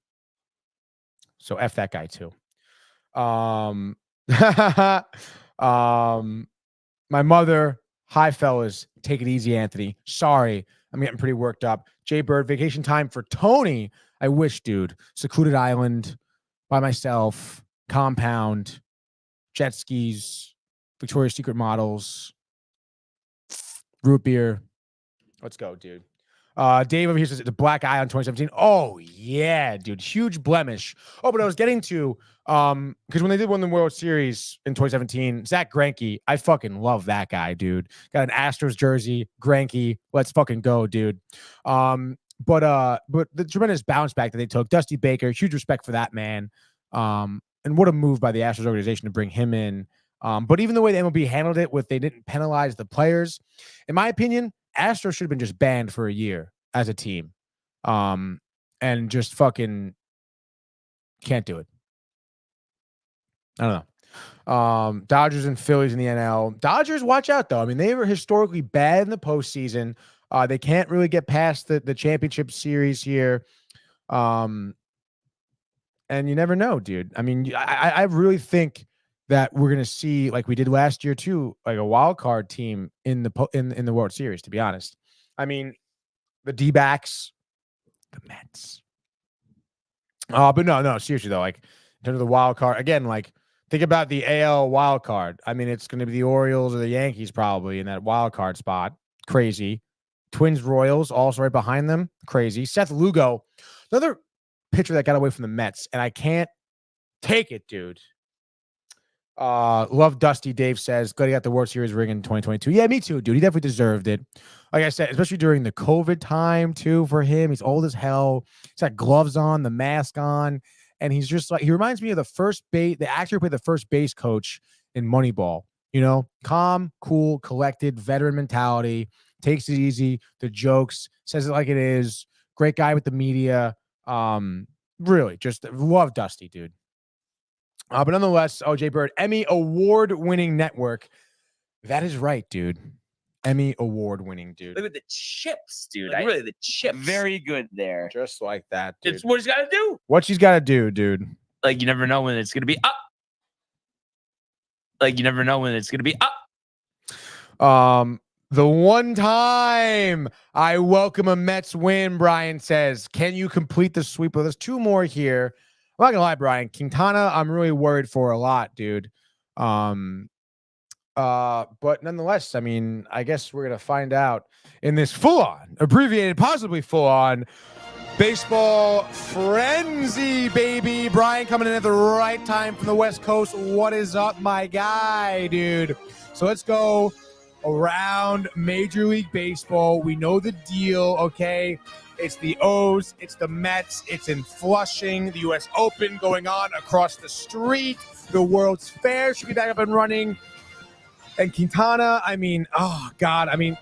So F that guy too. My mother, hi fellas, take it easy, Anthony. Sorry, I'm getting pretty worked up. Jay Bird, vacation time for Tony. I wish, dude. Secluded island by myself, compound, jet skis, Victoria's Secret models, root beer. Let's go, dude. Dave over here says it's a black eye on 2017. Oh, yeah, dude. Huge blemish. Oh, but I was getting to, because when they did win the World Series in 2017, Zach Greinke, I fucking love that guy, dude. Got an Astros jersey, Greinke. Let's fucking go, dude. But the tremendous bounce back that they took, Dusty Baker, huge respect for that man. And what a move by the Astros organization to bring him in. But even the way the MLB handled it, they didn't penalize the players, in my opinion, Astros should have been just banned for a year as a team. And just fucking can't do it. I don't know. Dodgers and Phillies in the NL. Dodgers, watch out, though. I mean, they were historically bad in the postseason. They can't really get past the championship series here. And you never know, dude. I mean, I really think that we're gonna see, like we did last year too, like a wild card team in the World Series. To be honest, I mean, the D-backs, the Mets. But no, seriously though, like in terms of the wild card, again, like think about the AL wild card. I mean, it's gonna be the Orioles or the Yankees probably in that wild card spot. Crazy. Twins, Royals, also right behind them. Crazy. Seth Lugo, another pitcher that got away from the Mets, and I can't take it, dude. Love Dusty, Dave says. Glad he got the World Series ring in 2022. Yeah, me too, dude. He definitely deserved it. Like I said, especially during the COVID time, too, for him. He's old as hell. He's got gloves on, the mask on, and he's just like, he reminds me of the actor who played the first base coach in Moneyball. Calm, cool, collected, veteran mentality, takes it easy, the jokes, says it like it is. Great guy with the media. Really, just love Dusty, dude. But nonetheless, Jay Bird, Emmy award-winning network. That is right, dude. Emmy award-winning, dude. Look at the chips, dude. Like, really, the chips. Very good there. Just like that, dude. It's what he's got to do. What she's got to do, dude. Like, you never know when it's going to be up. The one time I welcome a Mets win, Brian says, can you complete the sweep? Well, there's two more here. I'm not gonna lie, Brian. Quintana, I'm really worried for a lot, dude. But nonetheless, I mean, I guess we're gonna find out in this full-on, abbreviated, possibly full-on baseball frenzy, baby. Brian coming in at the right time from the West Coast. What is up, my guy, dude? So let's go around Major League Baseball. We know the deal, okay? It's the O's, it's the Mets, it's in Flushing, the U.S. Open going on across the street. The World's Fair should be back up and running. And Quintana, I mean, oh, God, I mean,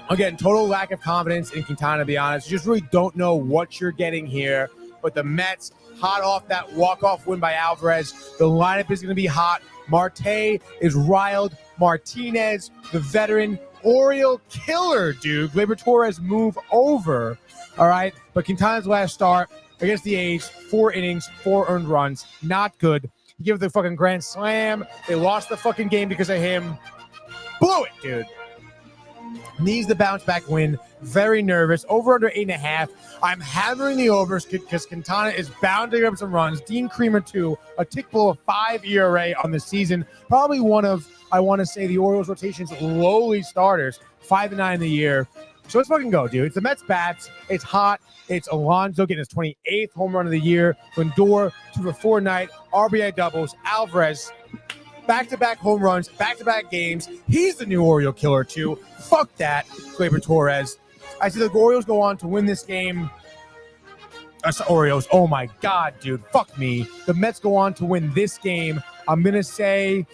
again, total lack of confidence in Quintana, to be honest. You just really don't know what you're getting here. But the Mets, hot off that walk-off win by Alvarez. The lineup is going to be hot. Marte is riled. Martinez, the veteran Oriole killer, dude. Gleyber Torres move over. All right. But Quintana's last start against the A's, 4 innings, 4 earned runs. Not good. He gave the fucking grand slam. They lost the fucking game because of him. Blew it, dude. Needs the bounce back win. Very nervous. Over under 8.5. I'm hammering the overs because Quintana is bound to give up some runs. Dean Creamer, too. A tick below a 5 ERA on the season. Probably one of, I want to say, the Orioles rotation's lowly starters. 5-9 in the year. So let's fucking go, dude. It's the Mets bats. It's hot. It's Alonso getting his 28th home run of the year. Lindor, 2-for-4 night. RBI doubles. Alvarez, back-to-back home runs, back-to-back games. He's the new Oriole killer, too. Fuck that, Gleyber Torres. I see the Orioles go on to win this game. Orioles, oh my God, dude. Fuck me. The Mets go on to win this game. I'm going to say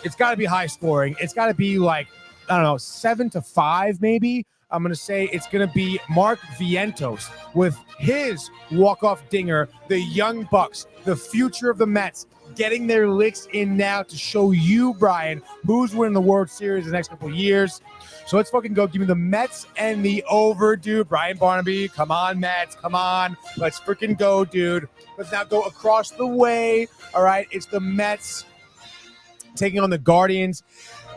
it's got to be high scoring. It's got to be like, I don't know, 7-5 maybe. I'm going to say it's going to be Mark Vientos with his walk-off dinger, the Young Bucks, the future of the Mets, getting their licks in now to show you, Brian, who's winning the World Series the next couple of years. So let's fucking go. Give me the Mets and the over, dude. Brian Barnaby, come on, Mets, come on. Let's freaking go, dude. Let's now go across the way. All right, it's the Mets taking on the Guardians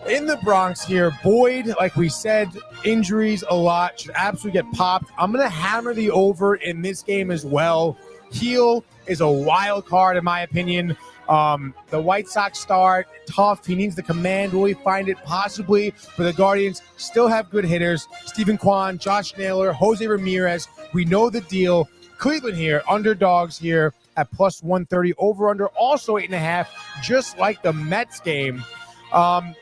in the Bronx here. Boyd, like we said, injuries a lot. Should absolutely get popped. I'm going to hammer the over in this game as well. Heel is a wild card, in my opinion. The White Sox start tough. He needs the command. Will he find it? Possibly. But the Guardians still have good hitters. Stephen Kwan, Josh Naylor, Jose Ramirez. We know the deal. Cleveland here, underdogs here at plus 130. Over under also 8.5, just like the Mets game. I'm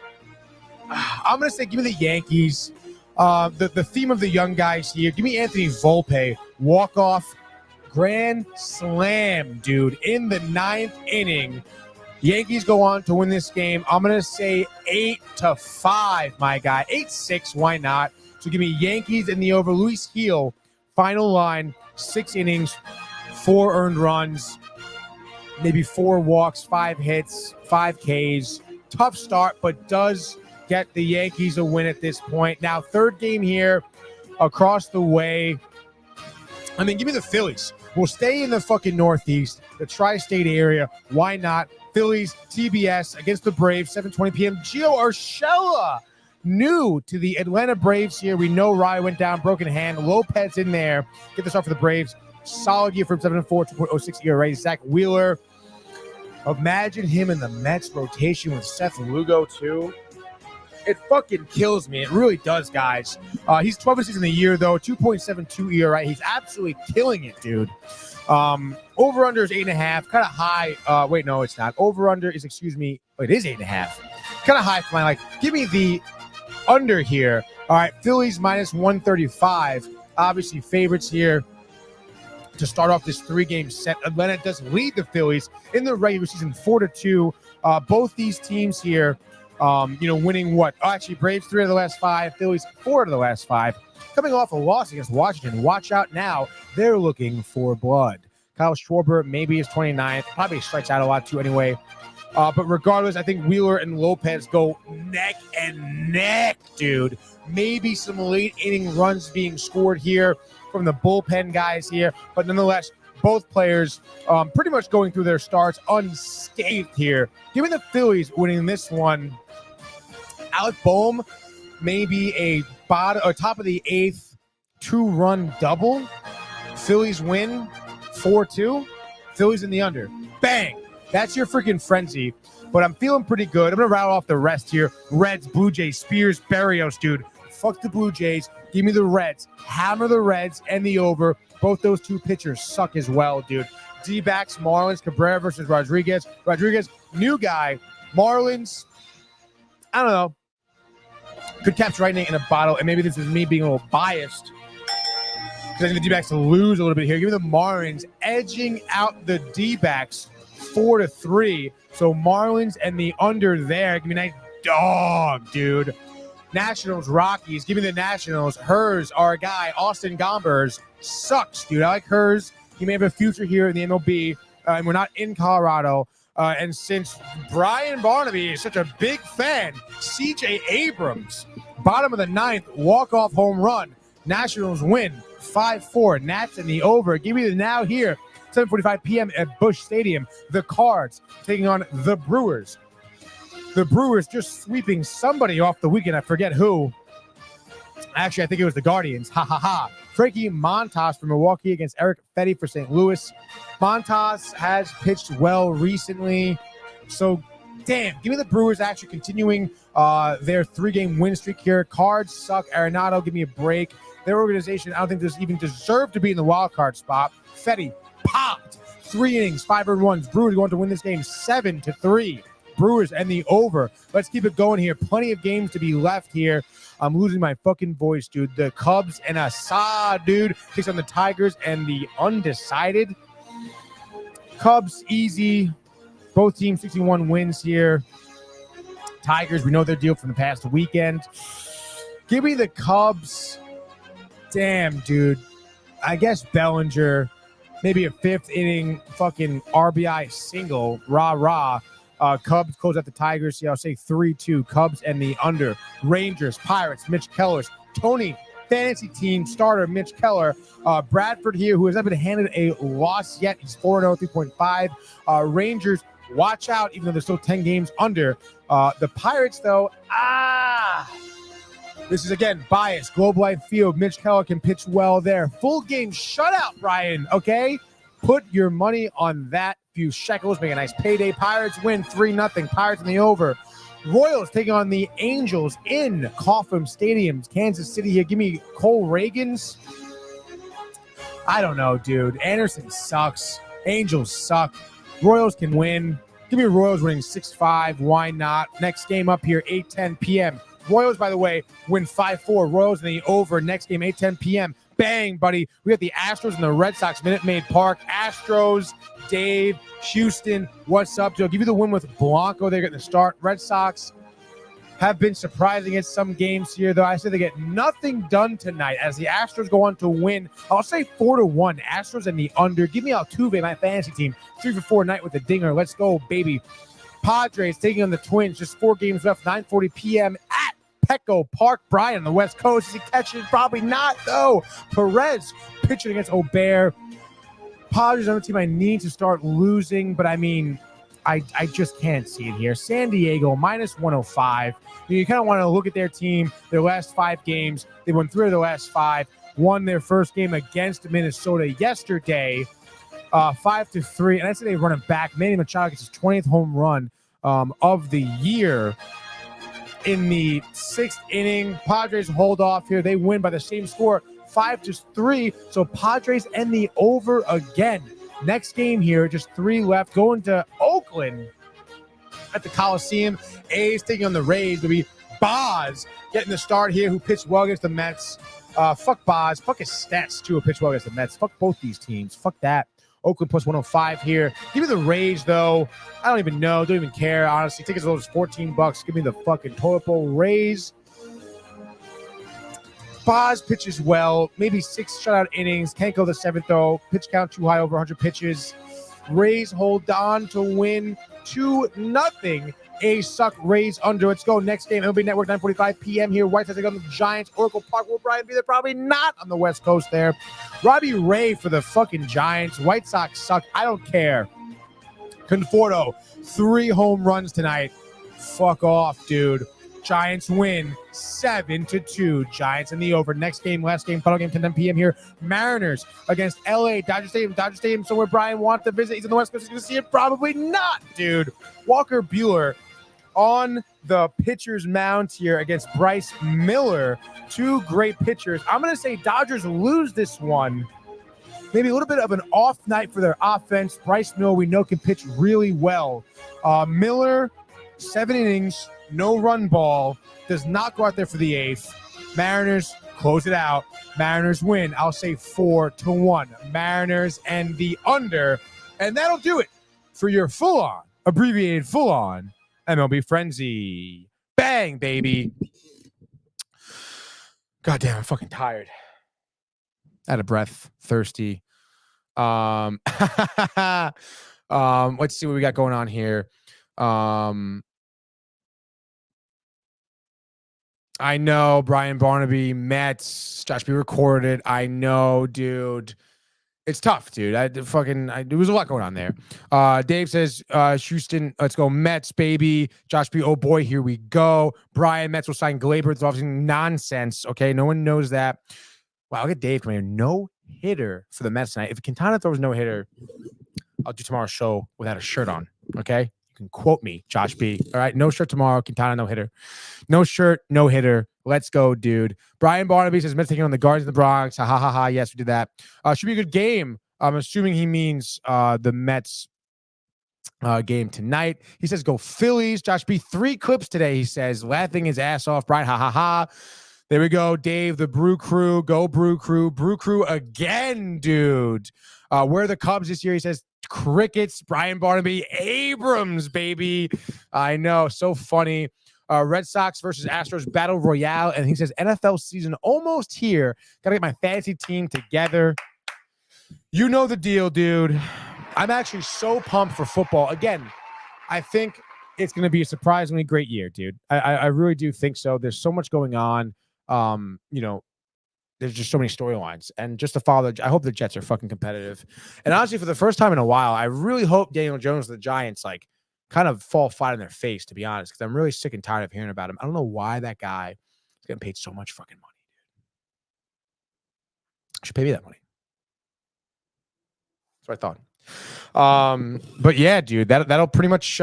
going to say give me the Yankees. The theme of the young guys here. Give me Anthony Volpe. Walk off. Grand slam, dude, in the 9th inning. Yankees go on to win this game. I'm going to say 8-5, my guy. 8-6, why not? So give me Yankees in the over. Luis Gil, final line, 6 innings, 4 earned runs, maybe 4 walks, 5 hits, 5 Ks. Tough start, but does get the Yankees a win at this point. Now, third game here across the way. I mean, give me the Phillies. We'll stay in the fucking Northeast, the tri-state area. Why not? Phillies, TBS against the Braves, 7:20 p.m. Gio Urshela, new to the Atlanta Braves here. We know Rye went down, broken hand. Lopez in there. Get this off for the Braves. Solid year from 7-4, 2.06 ERA. Zach Wheeler. Imagine him in the Mets rotation with Seth Lugo, too. It fucking kills me. It really does, guys. He's 12th in the year, though. 2.72 ERA. He's absolutely killing it, dude. Over-under is 8.5. Kind of high. Wait, no, it's not. Over-under is, it is 8.5. Kind of high for my, give me the under here. All right, Phillies minus 135. Obviously, favorites here to start off this 3-game set. Atlanta does lead the Phillies in the regular season 4-2. Both these teams here, winning what? Oh, actually, Braves 3 of the last 5, Phillies 4 of the last 5. Coming off a loss against Washington. Watch out now. They're looking for blood. Kyle Schwarber, maybe his 29th. Probably strikes out a lot too anyway. But regardless, I think Wheeler and Lopez go neck and neck, dude. Maybe some late inning runs being scored here from the bullpen guys here. But nonetheless, both players pretty much going through their starts unscathed here. Give me the Phillies winning this one. Alec Boehm, maybe a bottom or top of the 8th 2-run double. Phillies win 4-2. Phillies in the under. Bang! That's your freaking frenzy. But I'm feeling pretty good. I'm going to rattle off the rest here. Reds, Blue Jays, Spears, Berrios, dude. Fuck the Blue Jays. Give me the Reds. Hammer the Reds and the over. Both those two pitchers suck as well, dude. D-backs, Marlins, Cabrera versus Rodriguez. Rodriguez, new guy. Marlins, I don't know. Could catch lightning in a bottle, and maybe this is me being a little biased because I think the D-backs to lose a little bit here. Give me the Marlins edging out the D-backs 4-3. So Marlins and the under there. Give me a nice dog, dude. Nationals, Rockies. Give me the Nationals. Hers, our guy, Austin Gombers, sucks, dude. I like Hers. He may have a future here in the MLB, and we're not in Colorado. And since Brian Barnaby is such a big fan, C.J. Abrams, bottom of the 9th, walk-off home run. Nationals win 5-4. Nats in the over. Give me the now here. 7:45 p.m. at Busch Stadium. The Cards taking on the Brewers. The Brewers just sweeping somebody off the weekend. I forget who. Actually, I think it was the Guardians. Ha, ha, ha. Frankie Montas from Milwaukee against Eric Fetty for St. Louis. Montas has pitched well recently. So, damn, give me the Brewers actually continuing their 3-game win streak here. Cards suck. Arenado, give me a break. Their organization, I don't think does even deserve to be in the wild card spot. Fetty popped 3 innings, 5 earned runs. Brewers going to win this game 7-3. Brewers and the over. Let's keep it going here. Plenty of games to be left here. I'm losing my fucking voice, dude. The Cubs and Assad, dude, takes on the Tigers and the undecided. Cubs, easy. Both teams, 61 wins here. Tigers, we know their deal from the past weekend. Give me the Cubs. Damn, dude. I guess Bellinger, maybe a 5th inning fucking RBI single. Rah. Cubs close out the Tigers. See, I'll say 3-2. Cubs and the under. Rangers, Pirates, Mitch Keller's Tony fantasy team starter, Mitch Keller. Bradford here, who has not been handed a loss yet. He's 4-0, 3.5. Rangers, watch out, even though there's still 10 games under. The Pirates, though, this is, again, bias. Globe Life Field. Mitch Keller can pitch well there. Full game shutout, Brian, okay? Put your money on that. Few shekels, make a nice payday. Pirates win 3-0. Pirates in the over. Royals taking on the Angels in Kauffman Stadium, Kansas City here. Give me Cole Reagans. I don't know, dude. Anderson sucks. Angels suck. Royals can win. Give me Royals winning 6-5. Why not? Next game up here, 8:10 p.m. Royals, by the way, win 5-4. Royals in the over. Next game, 8:10 p.m. Bang, buddy. We got the Astros and the Red Sox, Minute Maid Park. Astros, Dave, Houston, what's up, Joe? Give you the win with Blanco. They're getting the start. Red Sox have been surprising at some games here, though. I say they get nothing done tonight as the Astros go on to win. I'll say 4-1. Astros and the under. Give me Altuve, my fantasy team. 3-for-4 night with the dinger. Let's go, baby. Padres taking on the Twins. Just 4 games left. 9:40 p.m. at Petco Park. Brian on the West Coast. Is he catching? Probably not, though. Perez pitching against Obear. Padres on the team I need to start losing, but I mean, I just can't see it here. San Diego, minus 105. You kind of want to look at their team, their last 5 games. They won 3 of the last 5. Won their first game against Minnesota yesterday, 5-3. And I say they run it back. Manny Machado gets his 20th home run of the year. In the 6th inning, Padres hold off here. They win by the same score, 5-3. So Padres and the over again. Next game here, just 3 left. Going to Oakland at the Coliseum. A's taking on the Rays. It'll be Boz getting the start here, who pitched well against the Mets. Fuck Boz. Fuck his stats, too, who pitched well against the Mets. Fuck both these teams. Fuck that. Oakland plus 105 here. Give me the Rays, though. I don't even know. Don't even care, honestly. Tickets as low as $14. Give me the fucking toilet bowl. Rays. Boz pitches well. Maybe 6 shutout innings. Can't go the 7th, though. Pitch count too high, over 100 pitches. Rays hold on to win 2-0. A's suck. Rays under. Let's go. Next game. MLB Network, 9:45 p.m. here. White Sox on the Giants. Oracle Park. Will Brian be there? Probably not on the West Coast there. Robbie Ray for the fucking Giants. White Sox suck. I don't care. Conforto, 3 home runs tonight. Fuck off, dude. Giants win 7-2. Giants in the over. Next game, last game, final game, 10 p.m. here. Mariners against LA, Dodger Stadium. Dodger Stadium, somewhere Brian wants to visit. He's in the West Coast. He's going to see it. Probably not, dude. Walker Buehler on the pitcher's mound here against Bryce Miller. Two great pitchers. I'm going to say Dodgers lose this one. Maybe a little bit of an off night for their offense. Bryce Miller, we know, can pitch really well. Miller, 7 innings, no run ball, does not go out there for the 8th. Mariners close it out. Mariners win. I'll say 4-1. Mariners and the under. And that'll do it for your full-on, abbreviated full-on MLB Frenzy. Bang, baby. God damn, I'm fucking tired. Out of breath, thirsty. Let's see what we got going on here. I know Brian Barnaby, Mets, Josh B recorded. I know, dude. It's tough, dude. There was a lot going on there. Dave says, Houston, let's go Mets, baby. Josh B, oh boy, here we go. Brian, Mets will sign Glaber. It's obviously nonsense. Okay, no one knows that. Wow, look at Dave coming here. No hitter for the Mets tonight. If Quintana throws no hitter, I'll do tomorrow's show without a shirt on. Okay? You can quote me, Josh B. All right? No shirt tomorrow. Quintana, no hitter. No shirt, no hitter. Let's go, dude. Brian Barnaby says Mets taking on the Guardians of the Bronx. Ha ha ha ha. Yes, we did that. Should be a good game. I'm assuming he means the Mets game tonight. He says go Phillies. Josh B. 3 clips today, he says. Laughing his ass off. Brian, ha ha ha. There we go. Dave, the Brew Crew. Go Brew Crew. Brew Crew again, dude. Where are the Cubs this year? He says crickets. Brian Barnaby. Abrams, baby. I know. So funny. Red Sox versus Astros Battle Royale. And he says NFL season almost here. Got to get my fantasy team together. You know the deal, dude. I'm actually so pumped for football. Again, I think it's going to be a surprisingly great year, dude. I really do think so. There's so much going on. There's just so many storylines, and just to follow, I hope the Jets are fucking competitive. And honestly, for the first time in a while, I really hope Daniel Jones and the Giants like kind of fall flat on their face, to be honest, because I'm really sick and tired of hearing about him. I don't know why that guy is getting paid so much fucking money, dude. Should pay me that money. That's what I thought. But yeah, dude, that'll pretty much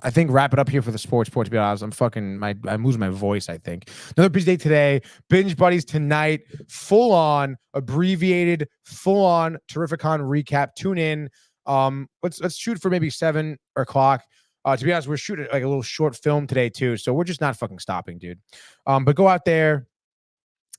I think wrap it up here for the sports report, to be honest. I'm losing my voice, I think. Another busy day today. Binge Buddies tonight. Full on, abbreviated, full on, Terrificon recap. Tune in. Let's shoot for maybe 7 o'clock. To be honest, we're shooting like a little short film today, too. So we're just not fucking stopping, dude. But go out there.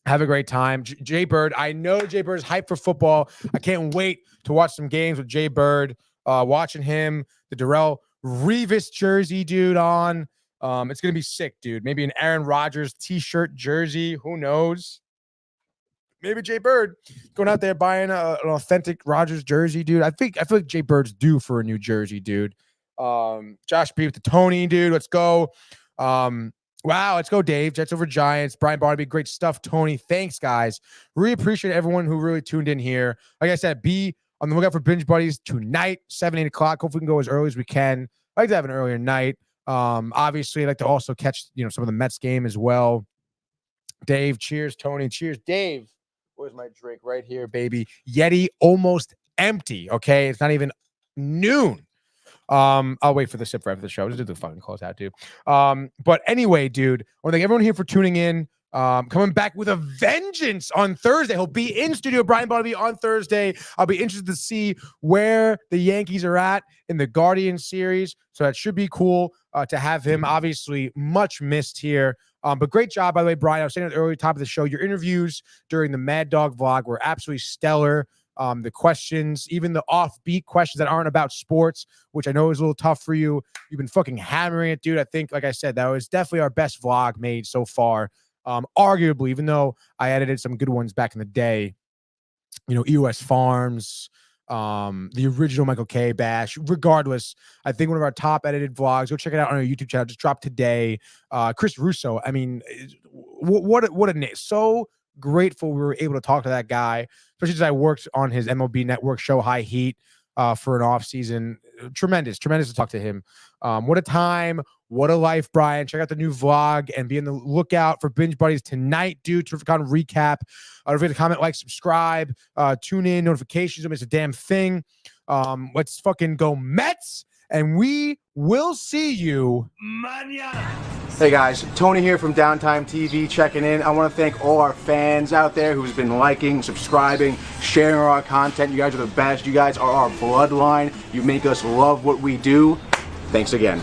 Have a great time. Jay Bird. I know Jay Bird is hyped for football. I can't wait to watch some games with Jay Bird. Watching him, the Darrell Revis jersey, dude, on. It's going to be sick, dude. Maybe an Aaron Rodgers t-shirt jersey. Who knows? Maybe Jay Bird going out there buying an authentic Rodgers jersey, dude. I feel like Jay Bird's due for a new jersey, dude. Josh B with the Tony, dude. Let's go. Wow, let's go, Dave. Jets over Giants. Brian Barnaby, great stuff. Tony, thanks, guys. Really appreciate everyone who really tuned in here. Like I said, be on the lookout for Binge Buddies tonight, 7, 8 o'clock. Hopefully we can go as early as we can. I like to have an earlier night. Obviously, I'd like to also catch, some of the Mets game as well. Dave, cheers. Tony, cheers. Dave, where's my drink? Right here, baby. Yeti, almost empty, okay? It's not even noon. I'll wait for the sip right after the show. Just do the fucking close out, dude. But anyway, dude, I want to thank everyone here for tuning in. Coming back with a vengeance on Thursday. He'll be in studio, Brian Barnaby, on Thursday. I'll be interested to see where the Yankees are at in the Guardian series. So that should be cool to have him. Obviously, much missed here. But great job, by the way, Brian. I was saying at the early top of the show, your interviews during the Mad Dog vlog were absolutely stellar. The questions, even the offbeat questions that aren't about sports, which I know is a little tough for you. You've been fucking hammering it, dude. I think, like I said, that was definitely our best vlog made so far. Arguably, even though I edited some good ones back in the day, EOS Farms, the original Michael K. Bash. Regardless, I think one of our top edited vlogs. Go check it out on our YouTube channel. Just dropped today. Chris Russo. I mean, what a name. So grateful we were able to talk to that guy, especially as I worked on his MLB Network show, High Heat. for an off season. Tremendous to talk to him. What a time. What a life, Brian. Check out the new vlog and be on the lookout for Binge Buddies tonight, dude. Terrificon recap. Don't forget to comment, like, subscribe, tune in, notifications. Don't miss a damn thing. Let's fucking go Mets, and we will see you mañana. Hey guys, Tony here from Downtime TV checking in. I want to thank all our fans out there who's been liking, subscribing, sharing our content. You guys are the best. You guys are our bloodline. You make us love what we do. Thanks again.